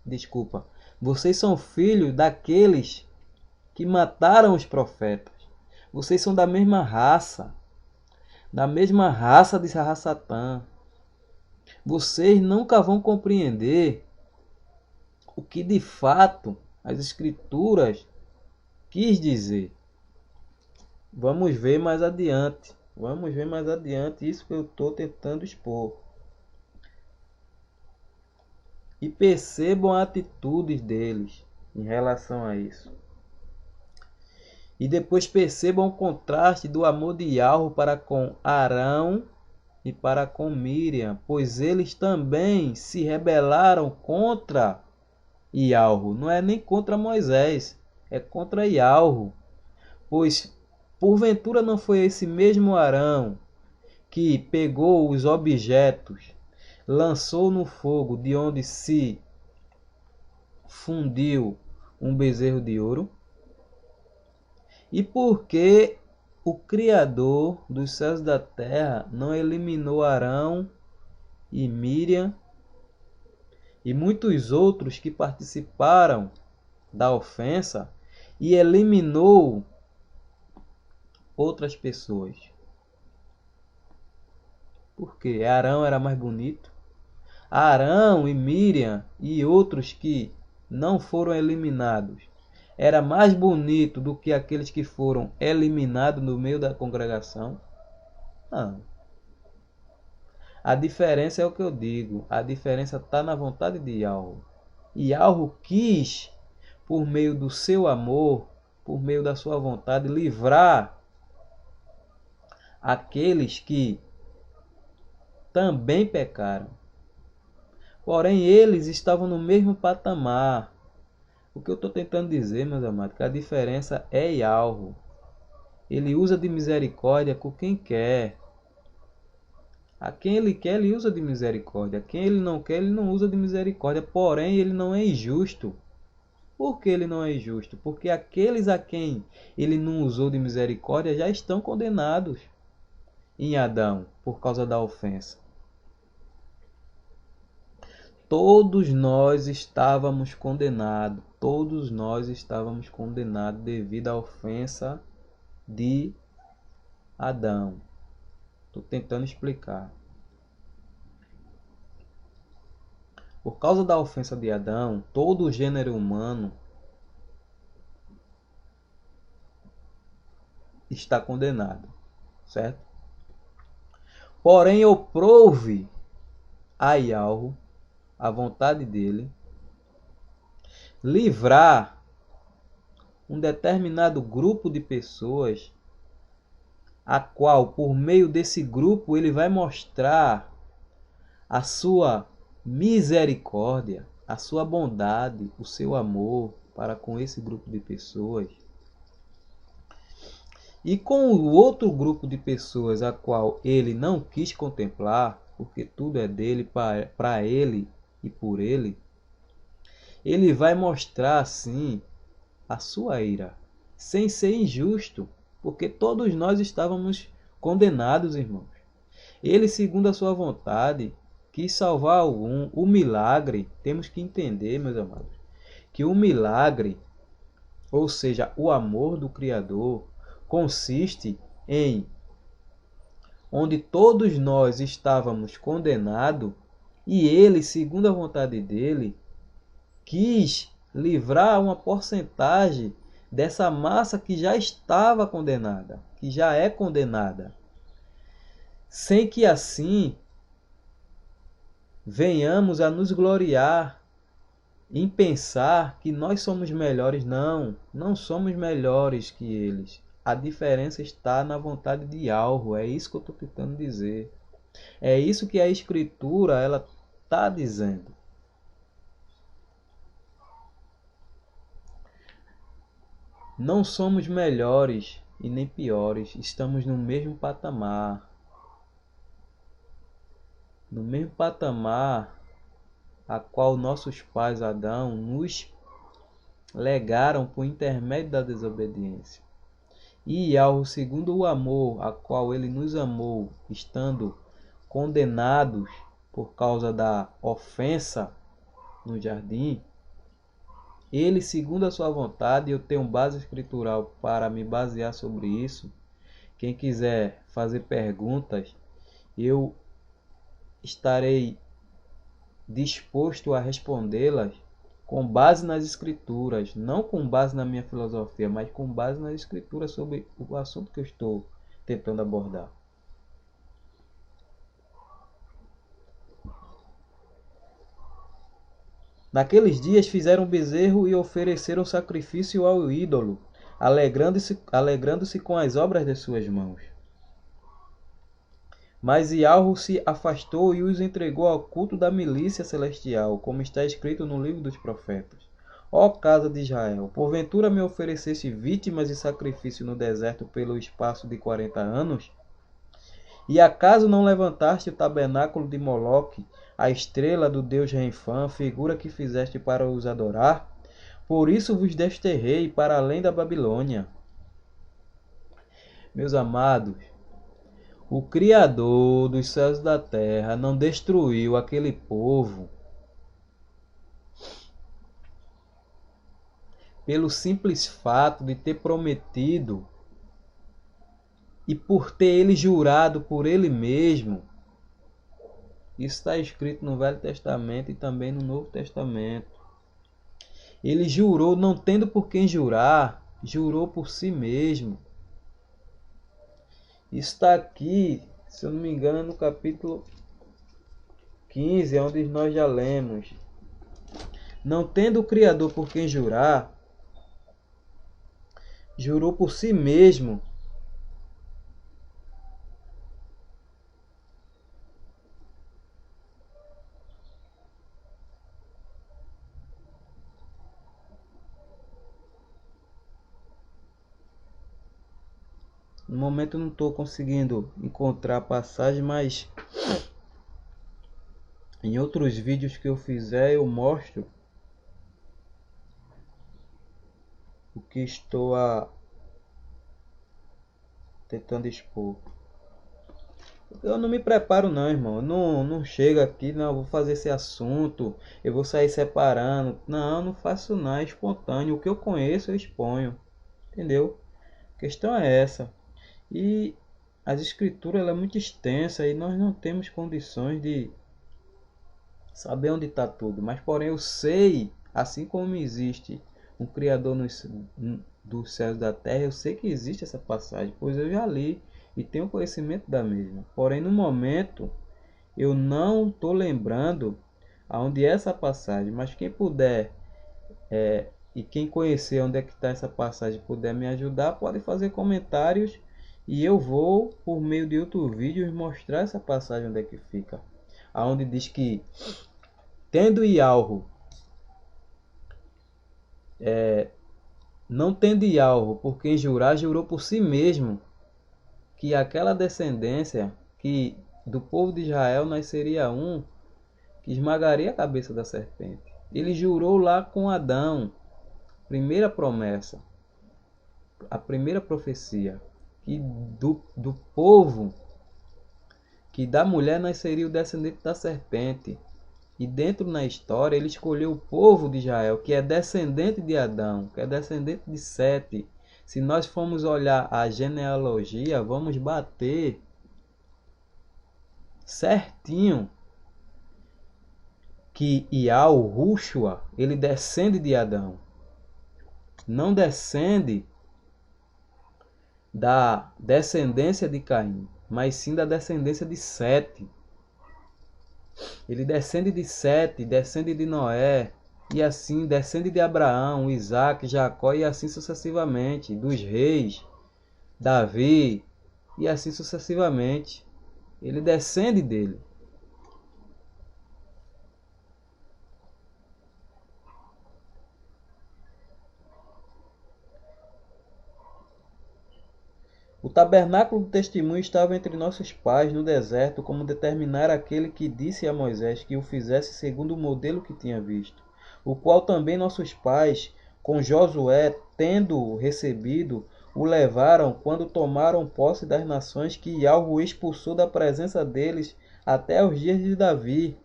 Desculpa. Vocês são filhos daqueles que mataram os profetas. Vocês são da mesma raça de Sarraçatã. Vocês nunca vão compreender o que de fato as escrituras quis dizer. Vamos ver mais adiante. Vamos ver mais adiante isso que eu estou tentando expor. E percebam a atitude deles em relação a isso. E depois percebam o contraste do amor de Yahweh para com Arão e para com Miriam, pois eles também se rebelaram contra Yahweh. Não é nem contra Moisés, é contra Yahweh. Pois porventura não foi esse mesmo Arão que pegou os objetos, lançou no fogo, de onde se fundiu um bezerro de ouro? E por que o Criador dos céus e da terra não eliminou Arão e Miriam e muitos outros que participaram da ofensa e eliminou outras pessoas? Porque Arão era mais bonito? Arão e Miriam e outros que não foram eliminados era mais bonito do que aqueles que foram eliminados no meio da congregação? Não. A diferença é o que eu digo. A diferença está na vontade de Yahweh. Yahweh quis, por meio do seu amor, por meio da sua vontade, livrar aqueles que também pecaram. Porém, eles estavam no mesmo patamar. O que eu estou tentando dizer, meus amados, é que a diferença é Yahweh. Ele usa de misericórdia com quem quer. A quem ele quer, ele usa de misericórdia. A quem ele não quer, ele não usa de misericórdia. Porém, ele não é injusto. Por que ele não é injusto? Porque aqueles a quem ele não usou de misericórdia já estão condenados em Adão, por causa da ofensa. Todos nós estávamos condenados. Todos nós estávamos condenados devido à ofensa de Adão. Estou tentando explicar. Por causa da ofensa de Adão, todo o gênero humano está condenado, certo? Porém, aprove a Yahweh, a vontade dele, livrar um determinado grupo de pessoas, a qual, por meio desse grupo, ele vai mostrar a sua misericórdia, a sua bondade, o seu amor para com esse grupo de pessoas. E com o outro grupo de pessoas a qual ele não quis contemplar, porque tudo é dele, para ele e por ele, ele vai mostrar assim a sua ira, sem ser injusto, porque todos nós estávamos condenados, irmãos. Ele, segundo a sua vontade, quis salvar algum. O milagre, temos que entender, meus amados, que o milagre, ou seja, o amor do Criador, consiste em onde todos nós estávamos condenados e ele, segundo a vontade dele, quis livrar uma porcentagem dessa massa que já estava condenada, que já é condenada, sem que assim venhamos a nos gloriar em pensar que nós somos melhores. Não, não somos melhores que eles. A diferença está na vontade de algo. É isso que eu estou tentando dizer. É isso que a Escritura ela está dizendo. Não somos melhores e nem piores. Estamos no mesmo patamar. No mesmo patamar a qual nossos pais Adão nos legaram por intermédio da desobediência. E ao segundo o amor a qual ele nos amou, estando condenados por causa da ofensa no jardim, ele, segundo a sua vontade, eu tenho base escritural para me basear sobre isso. Quem quiser fazer perguntas, eu estarei disposto a respondê-las com base nas escrituras, não com base na minha filosofia, mas com base nas escrituras sobre o assunto que eu estou tentando abordar. Naqueles dias fizeram um bezerro e ofereceram sacrifício ao ídolo, alegrando-se com as obras de suas mãos. Mas Iarro se afastou e os entregou ao culto da milícia celestial, como está escrito no livro dos profetas. Ó casa de Israel, porventura me ofereceste vítimas e sacrifício no deserto pelo espaço de 40 anos? E acaso não levantaste o tabernáculo de Moloque, a estrela do deus Renfã, figura que fizeste para os adorar? Por isso vos desterrei para além da Babilônia. Meus amados, o Criador dos céus e da terra não destruiu aquele povo pelo simples fato de ter prometido e por ter ele jurado por ele mesmo. Isso está escrito no Velho Testamento e também no Novo Testamento. Ele jurou, não tendo por quem jurar, jurou por si mesmo. Isso está aqui, se eu não me engano, no capítulo 15, onde nós já lemos. Não tendo o Criador por quem jurar, jurou por si mesmo. No momento eu não estou conseguindo encontrar a passagem, mas em outros vídeos que eu fizer eu mostro o que estou tentando expor. Eu não me preparo não, irmão. Eu não chego aqui, não, eu vou fazer esse assunto, eu vou sair separando. Não, não faço não, é espontâneo. O que eu conheço eu exponho. Entendeu? A questão é essa. E as escrituras ela é muito extensa e nós não temos condições de saber onde está tudo. Mas porém eu sei, assim como existe um Criador dos céus e da terra, eu sei que existe essa passagem, pois eu já li e tenho conhecimento da mesma. Porém no momento eu não estou lembrando aonde é essa passagem, mas quem puder e quem conhecer onde é que está essa passagem puder me ajudar, pode fazer comentários e eu vou, por meio de outro vídeo, mostrar essa passagem onde é que fica. Aonde diz que, tendo Iarro, não tendo Iarro por quem jurar, jurou por si mesmo, que aquela descendência, que do povo de Israel nasceria um, que esmagaria a cabeça da serpente. Ele jurou lá com Adão, primeira promessa, a primeira profecia, que do povo que da mulher nasceria o descendente da serpente. E dentro na história ele escolheu o povo de Israel, que é descendente de Adão, que é descendente de Sete. Se nós formos olhar a genealogia, vamos bater certinho que Yahushua, ele descende de Adão. Não descende da descendência de Caim, mas sim da descendência de Sete. Ele descende de Sete, descende de Noé, e assim descende de Abraão, Isaac, Jacó e assim sucessivamente, dos reis, Davi, e assim sucessivamente. Ele descende dele. O tabernáculo do testemunho estava entre nossos pais no deserto, como determinara aquele que disse a Moisés que o fizesse segundo o modelo que tinha visto, o qual também nossos pais, com Josué, tendo recebido, o levaram quando tomaram posse das nações que Yahweh o expulsou da presença deles até os dias de Davi.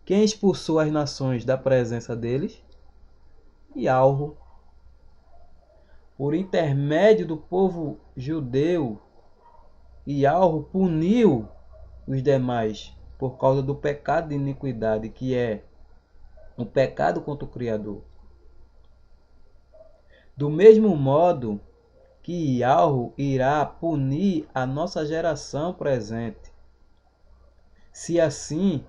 Quem expulsou as nações da presença deles? Yahweh. Por intermédio do povo judeu, Yahweh puniu os demais por causa do pecado de iniquidade, que é o pecado contra o Criador. Do mesmo modo que Yahweh irá punir a nossa geração presente, se assim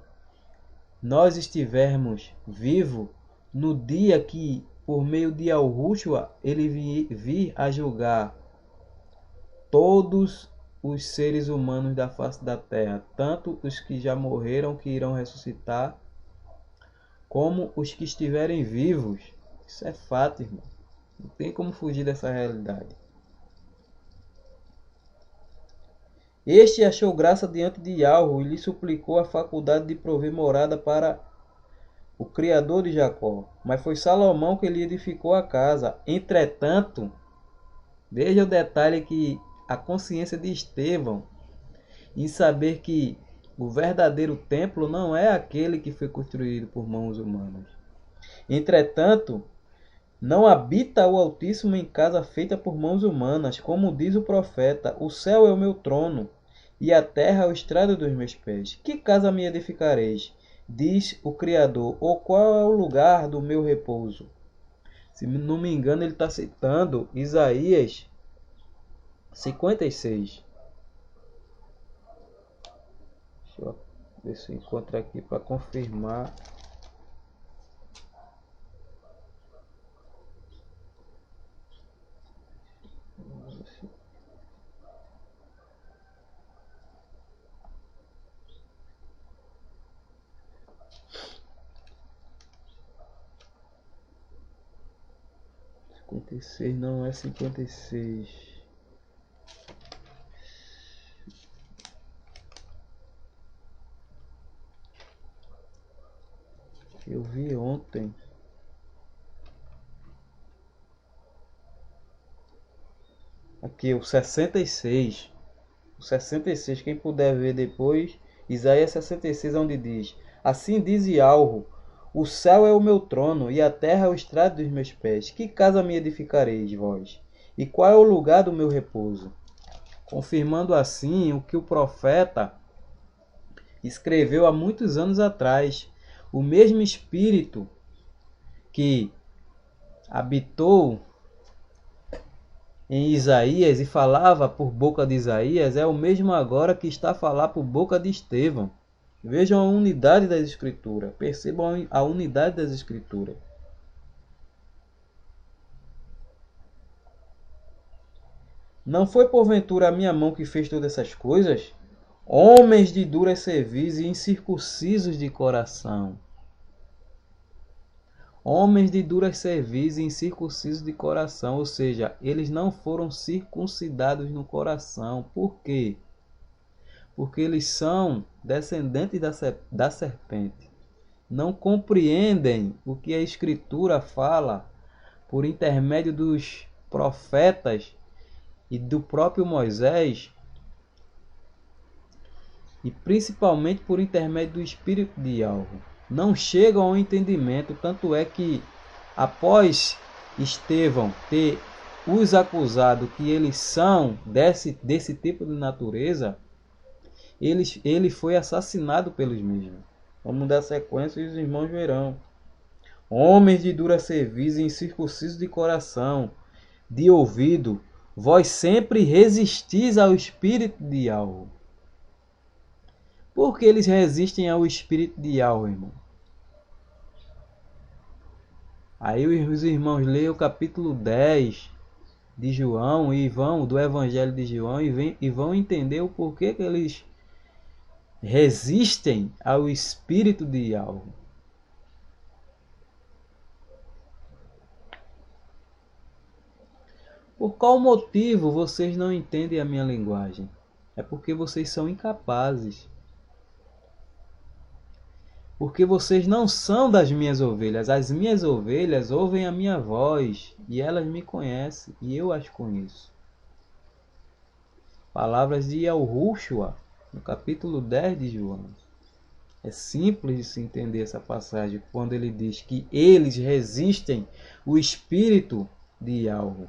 nós estivermos vivos no dia que, por meio de Yahushua, ele vir a julgar todos os seres humanos da face da terra, tanto os que já morreram, que irão ressuscitar, como os que estiverem vivos. Isso é fato, irmão. Não tem como fugir dessa realidade. Este achou graça diante de Yahweh e lhe suplicou a faculdade de prover morada para o Criador de Jacó. Mas foi Salomão que lhe edificou a casa. Entretanto, veja o detalhe que a consciência de Estevão em saber que o verdadeiro templo não é aquele que foi construído por mãos humanas. Entretanto, não habita o Altíssimo em casa feita por mãos humanas, como diz o profeta: o céu é o meu trono, e a terra é o estrado dos meus pés. Que casa me edificareis? Diz o Criador, ou qual é o lugar do meu repouso? Se não me engano, ele está citando Isaías 56. Deixa eu ver se eu encontro aqui para confirmar. Não é 56. Eu vi ontem. Aqui o 66. O 66, quem puder ver depois, Isaías 66, onde diz: assim diz Yahweh, o céu é o meu trono e a terra é o estrado dos meus pés. Que casa me edificareis, vós? E qual é o lugar do meu repouso? Confirmando assim o que o profeta escreveu há muitos anos atrás. O mesmo Espírito que habitou em Isaías e falava por boca de Isaías é o mesmo agora que está a falar por boca de Estevão. Vejam a unidade das Escrituras. Percebam a unidade das Escrituras. Não foi porventura a minha mão que fez todas essas coisas? Homens de dura cerviz e incircuncisos de coração. Homens de dura cerviz e incircuncisos de coração. Ou seja, eles não foram circuncidados no coração. Por quê? Porque eles são descendentes da serpente. Não compreendem o que a Escritura fala por intermédio dos profetas e do próprio Moisés, e principalmente por intermédio do espírito de algo. Não chegam ao entendimento, tanto é que após Estevão ter os acusado que eles são desse tipo de natureza, ele foi assassinado pelos mesmos. Vamos dar sequência e os irmãos verão. Homens de dura cerviz e incircuncisos de coração, de ouvido, vós sempre resistis ao espírito de algo. Por que eles resistem ao espírito de algo, irmão? Aí os irmãos leem o capítulo 10 de João e vão do Evangelho de João e vão entender o porquê que eles resistem ao espírito de algo. Por qual motivo vocês não entendem a minha linguagem? É porque vocês são incapazes. Porque vocês não são das minhas ovelhas. As minhas ovelhas ouvem a minha voz e elas me conhecem e eu as conheço. Palavras de Yahushua, no capítulo 10 de João. É simples de se entender essa passagem quando ele diz que eles resistem o espírito de algo.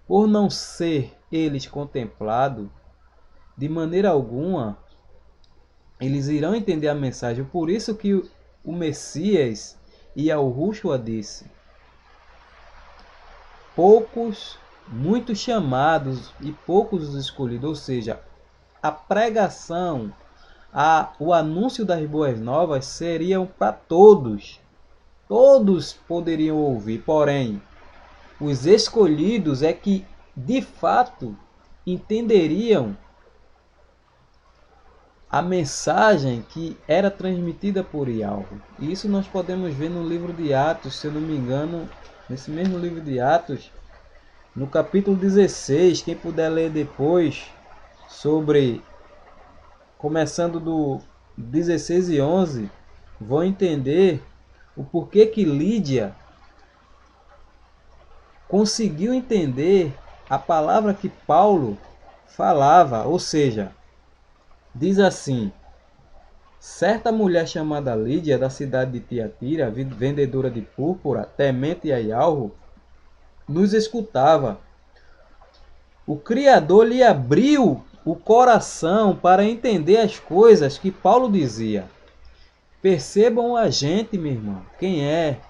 Por não ser eles contemplados, de maneira alguma, eles irão entender a mensagem. Por isso que o Messias e Yahushua disse: poucos, muitos chamados e poucos os escolhidos. Ou seja, a pregação, o anúncio das boas novas seriam para todos. Todos poderiam ouvir, porém, os escolhidos é que, de fato, entenderiam a mensagem que era transmitida por Yahweh. E isso nós podemos ver no livro de Atos, se eu não me engano, nesse mesmo livro de Atos, no capítulo 16, quem puder ler depois, começando do 16 e 11, vão entender o porquê que Lídia conseguiu entender a palavra que Paulo falava, ou seja, diz assim: certa mulher chamada Lídia, da cidade de Tiatira, vendedora de púrpura, temente a Yahweh, nos escutava. O Criador lhe abriu o coração para entender as coisas que Paulo dizia. Percebam a gente, meu irmão, quem é.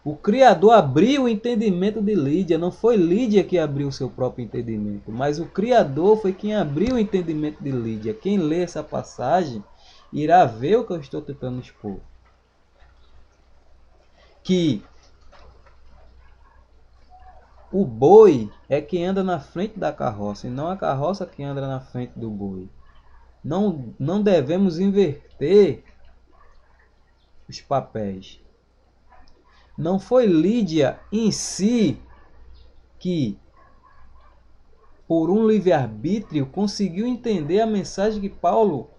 O Criador abriu o entendimento de Lídia. Não foi Lídia que abriu o seu próprio entendimento, mas o Criador foi quem abriu o entendimento de Lídia. Quem lê essa passagem irá ver o que eu estou tentando expor. Que o boi é quem anda na frente da carroça, e não a carroça quem anda na frente do boi. Não devemos inverter os papéis. Não foi Lídia em si que, por um livre-arbítrio, conseguiu entender a mensagem que Paulo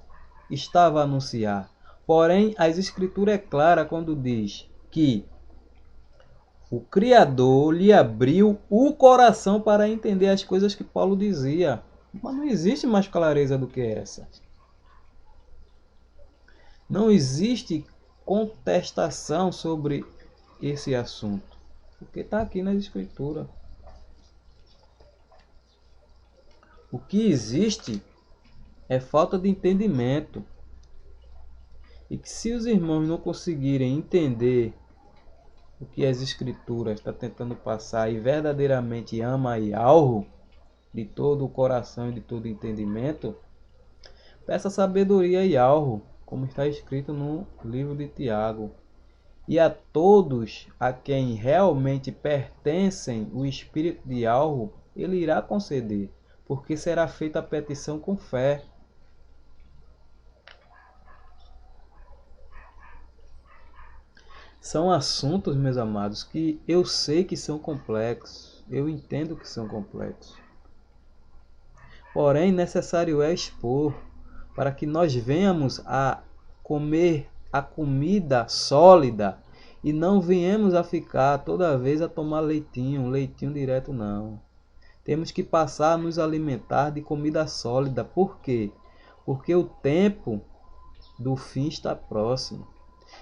estava a anunciar. Porém, as Escrituras é clara quando diz que o Criador lhe abriu o coração para entender as coisas que Paulo dizia. Mas não existe mais clareza do que essa. Não existe contestação sobre esse assunto, porque está aqui nas Escrituras. O que existe é falta de entendimento. E que se os irmãos não conseguirem entender o que as Escrituras estão tentando passar e verdadeiramente ama Yahweh de todo o coração e de todo o entendimento, peça sabedoria a Yahweh, como está escrito no livro de Tiago. E a todos a quem realmente pertencem o Espírito de Yahweh, ele irá conceder, porque será feita a petição com fé. São assuntos, meus amados, que eu sei que são complexos, eu entendo que são complexos. Porém, necessário é expor, para que nós venhamos a comer a comida sólida e não venhamos a ficar toda vez a tomar leitinho direto não. Temos que passar a nos alimentar de comida sólida. Por quê? porque o tempo do fim está próximo.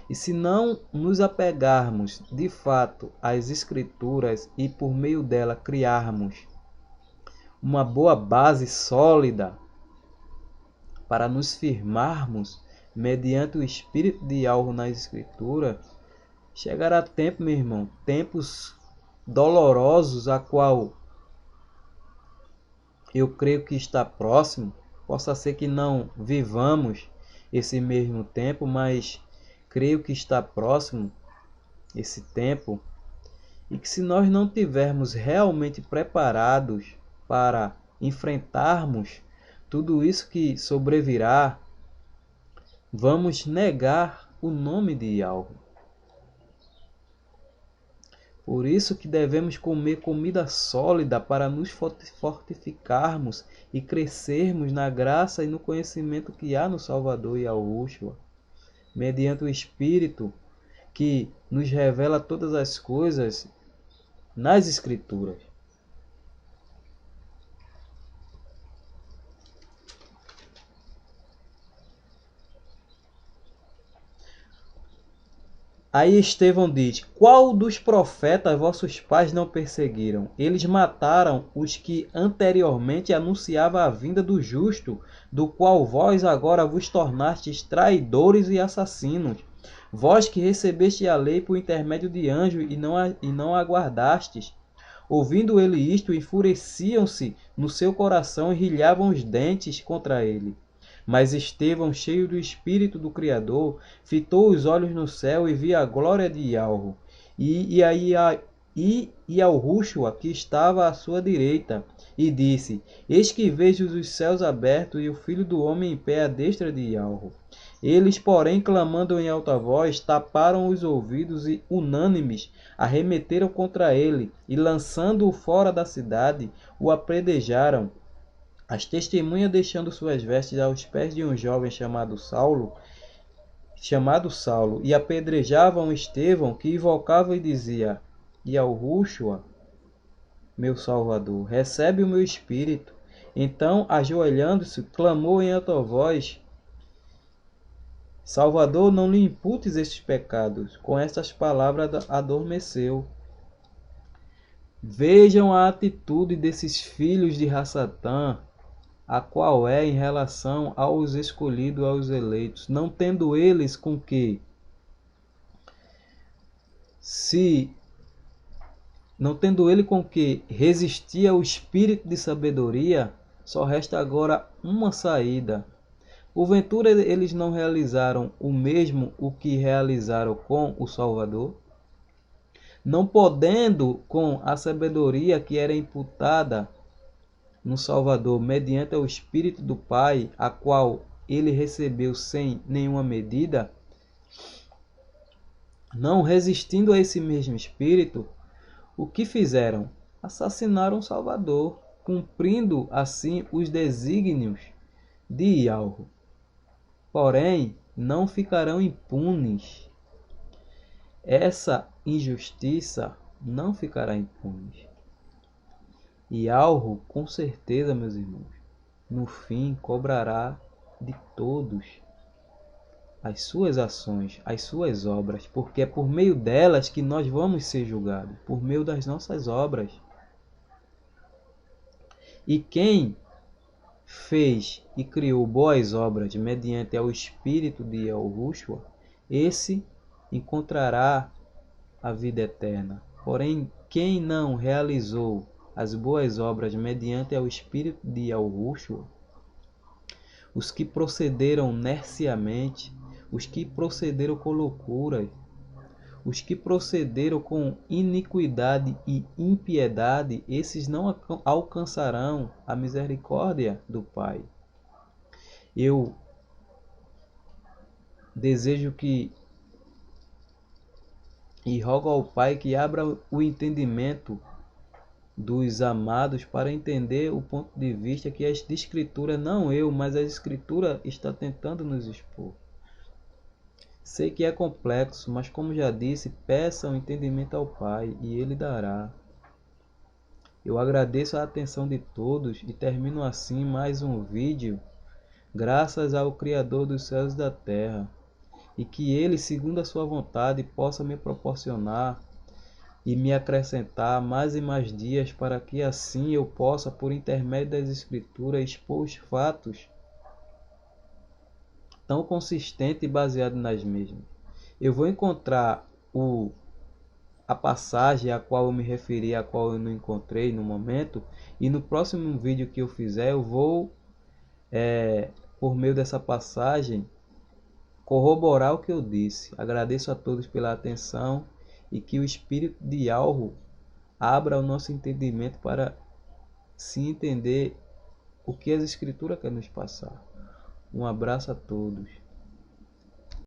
E se não nos apegarmos de fato às Escrituras e por meio dela criarmos uma boa base sólida para nos firmarmos mediante o espírito de algo na Escritura, chegará tempo, meu irmão, tempos dolorosos a qual eu creio que está próximo. Possa ser que não vivamos esse mesmo tempo, mas creio que está próximo esse tempo, e que se nós não tivermos realmente preparados para enfrentarmos tudo isso que sobrevirá, vamos negar o nome de algo. Por isso que devemos comer comida sólida para nos fortificarmos e crescermos na graça e no conhecimento que há no Salvador Yahushua, mediante o Espírito que nos revela todas as coisas nas Escrituras. Aí Estevão diz: qual dos profetas vossos pais não perseguiram? Eles mataram os que anteriormente anunciavam a vinda do justo, do qual vós agora vos tornastes traidores e assassinos. Vós que recebeste a lei por intermédio de anjos e não aguardastes. Ouvindo ele isto, enfureciam-se no seu coração e rilhavam os dentes contra ele. Mas Estevão, cheio do Espírito do Criador, fitou os olhos no céu e via a glória de Yahweh, e Yahushua, que estava à sua direita, e disse: Eis que vejo os céus abertos e o Filho do Homem em pé à destra de Yahweh. Eles, porém, clamando em alta voz, taparam os ouvidos e, unânimes, arremeteram contra ele, e, lançando-o fora da cidade, o apredejaram. As testemunhas, deixando suas vestes aos pés de um jovem chamado Saulo, e apedrejavam Estevão, que invocava e dizia: Yahushua, meu Salvador, recebe o meu espírito. Então, ajoelhando-se, clamou em alta voz: Salvador, não lhe imputes estes pecados. Com estas palavras adormeceu. Vejam a atitude desses filhos de Rassatã, a qual é em relação aos escolhidos, aos eleitos, não tendo eles com que resistir ao espírito de sabedoria, só resta agora uma saída. Porventura eles não realizaram o mesmo o que realizaram com o Salvador? Não podendo com a sabedoria que era imputada no Salvador, mediante o Espírito do Pai, a qual ele recebeu sem nenhuma medida, não resistindo a esse mesmo Espírito, o que fizeram? Assassinaram o Salvador, cumprindo assim os desígnios de Yahweh. Porém, não ficarão impunes. Essa injustiça não ficará impune. E algo, com certeza, meus irmãos, no fim cobrará de todos as suas ações, as suas obras, porque é por meio delas que nós vamos ser julgados, por meio das nossas obras. E quem fez e criou boas obras mediante ao Espírito de Yahushua, esse encontrará a vida eterna. Porém, quem não realizou as boas obras mediante ao Espírito de Yahushua, os que procederam nerciamente, os que procederam com loucura, os que procederam com iniquidade e impiedade, esses não alcançarão a misericórdia do Pai. Eu desejo e rogo ao Pai que abra o entendimento dos amados para entender o ponto de vista que a Escritura, não eu, mas a Escritura está tentando nos expor. Sei que é complexo, mas como já disse, peça o entendimento ao Pai e Ele dará. Eu agradeço a atenção de todos e termino assim mais um vídeo graças ao Criador dos céus e da terra, e que Ele, segundo a sua vontade, possa me proporcionar e me acrescentar mais e mais dias para que assim eu possa, por intermédio das Escrituras, expor os fatos tão consistentes e baseados nas mesmas. Eu vou encontrar a passagem a qual eu me referi, a qual eu não encontrei no momento, e no próximo vídeo que eu fizer, eu vou, por meio dessa passagem, corroborar o que eu disse. Agradeço a todos pela atenção e que o espírito de Alro abra o nosso entendimento para se entender o que as Escrituras querem nos passar. Um abraço a todos.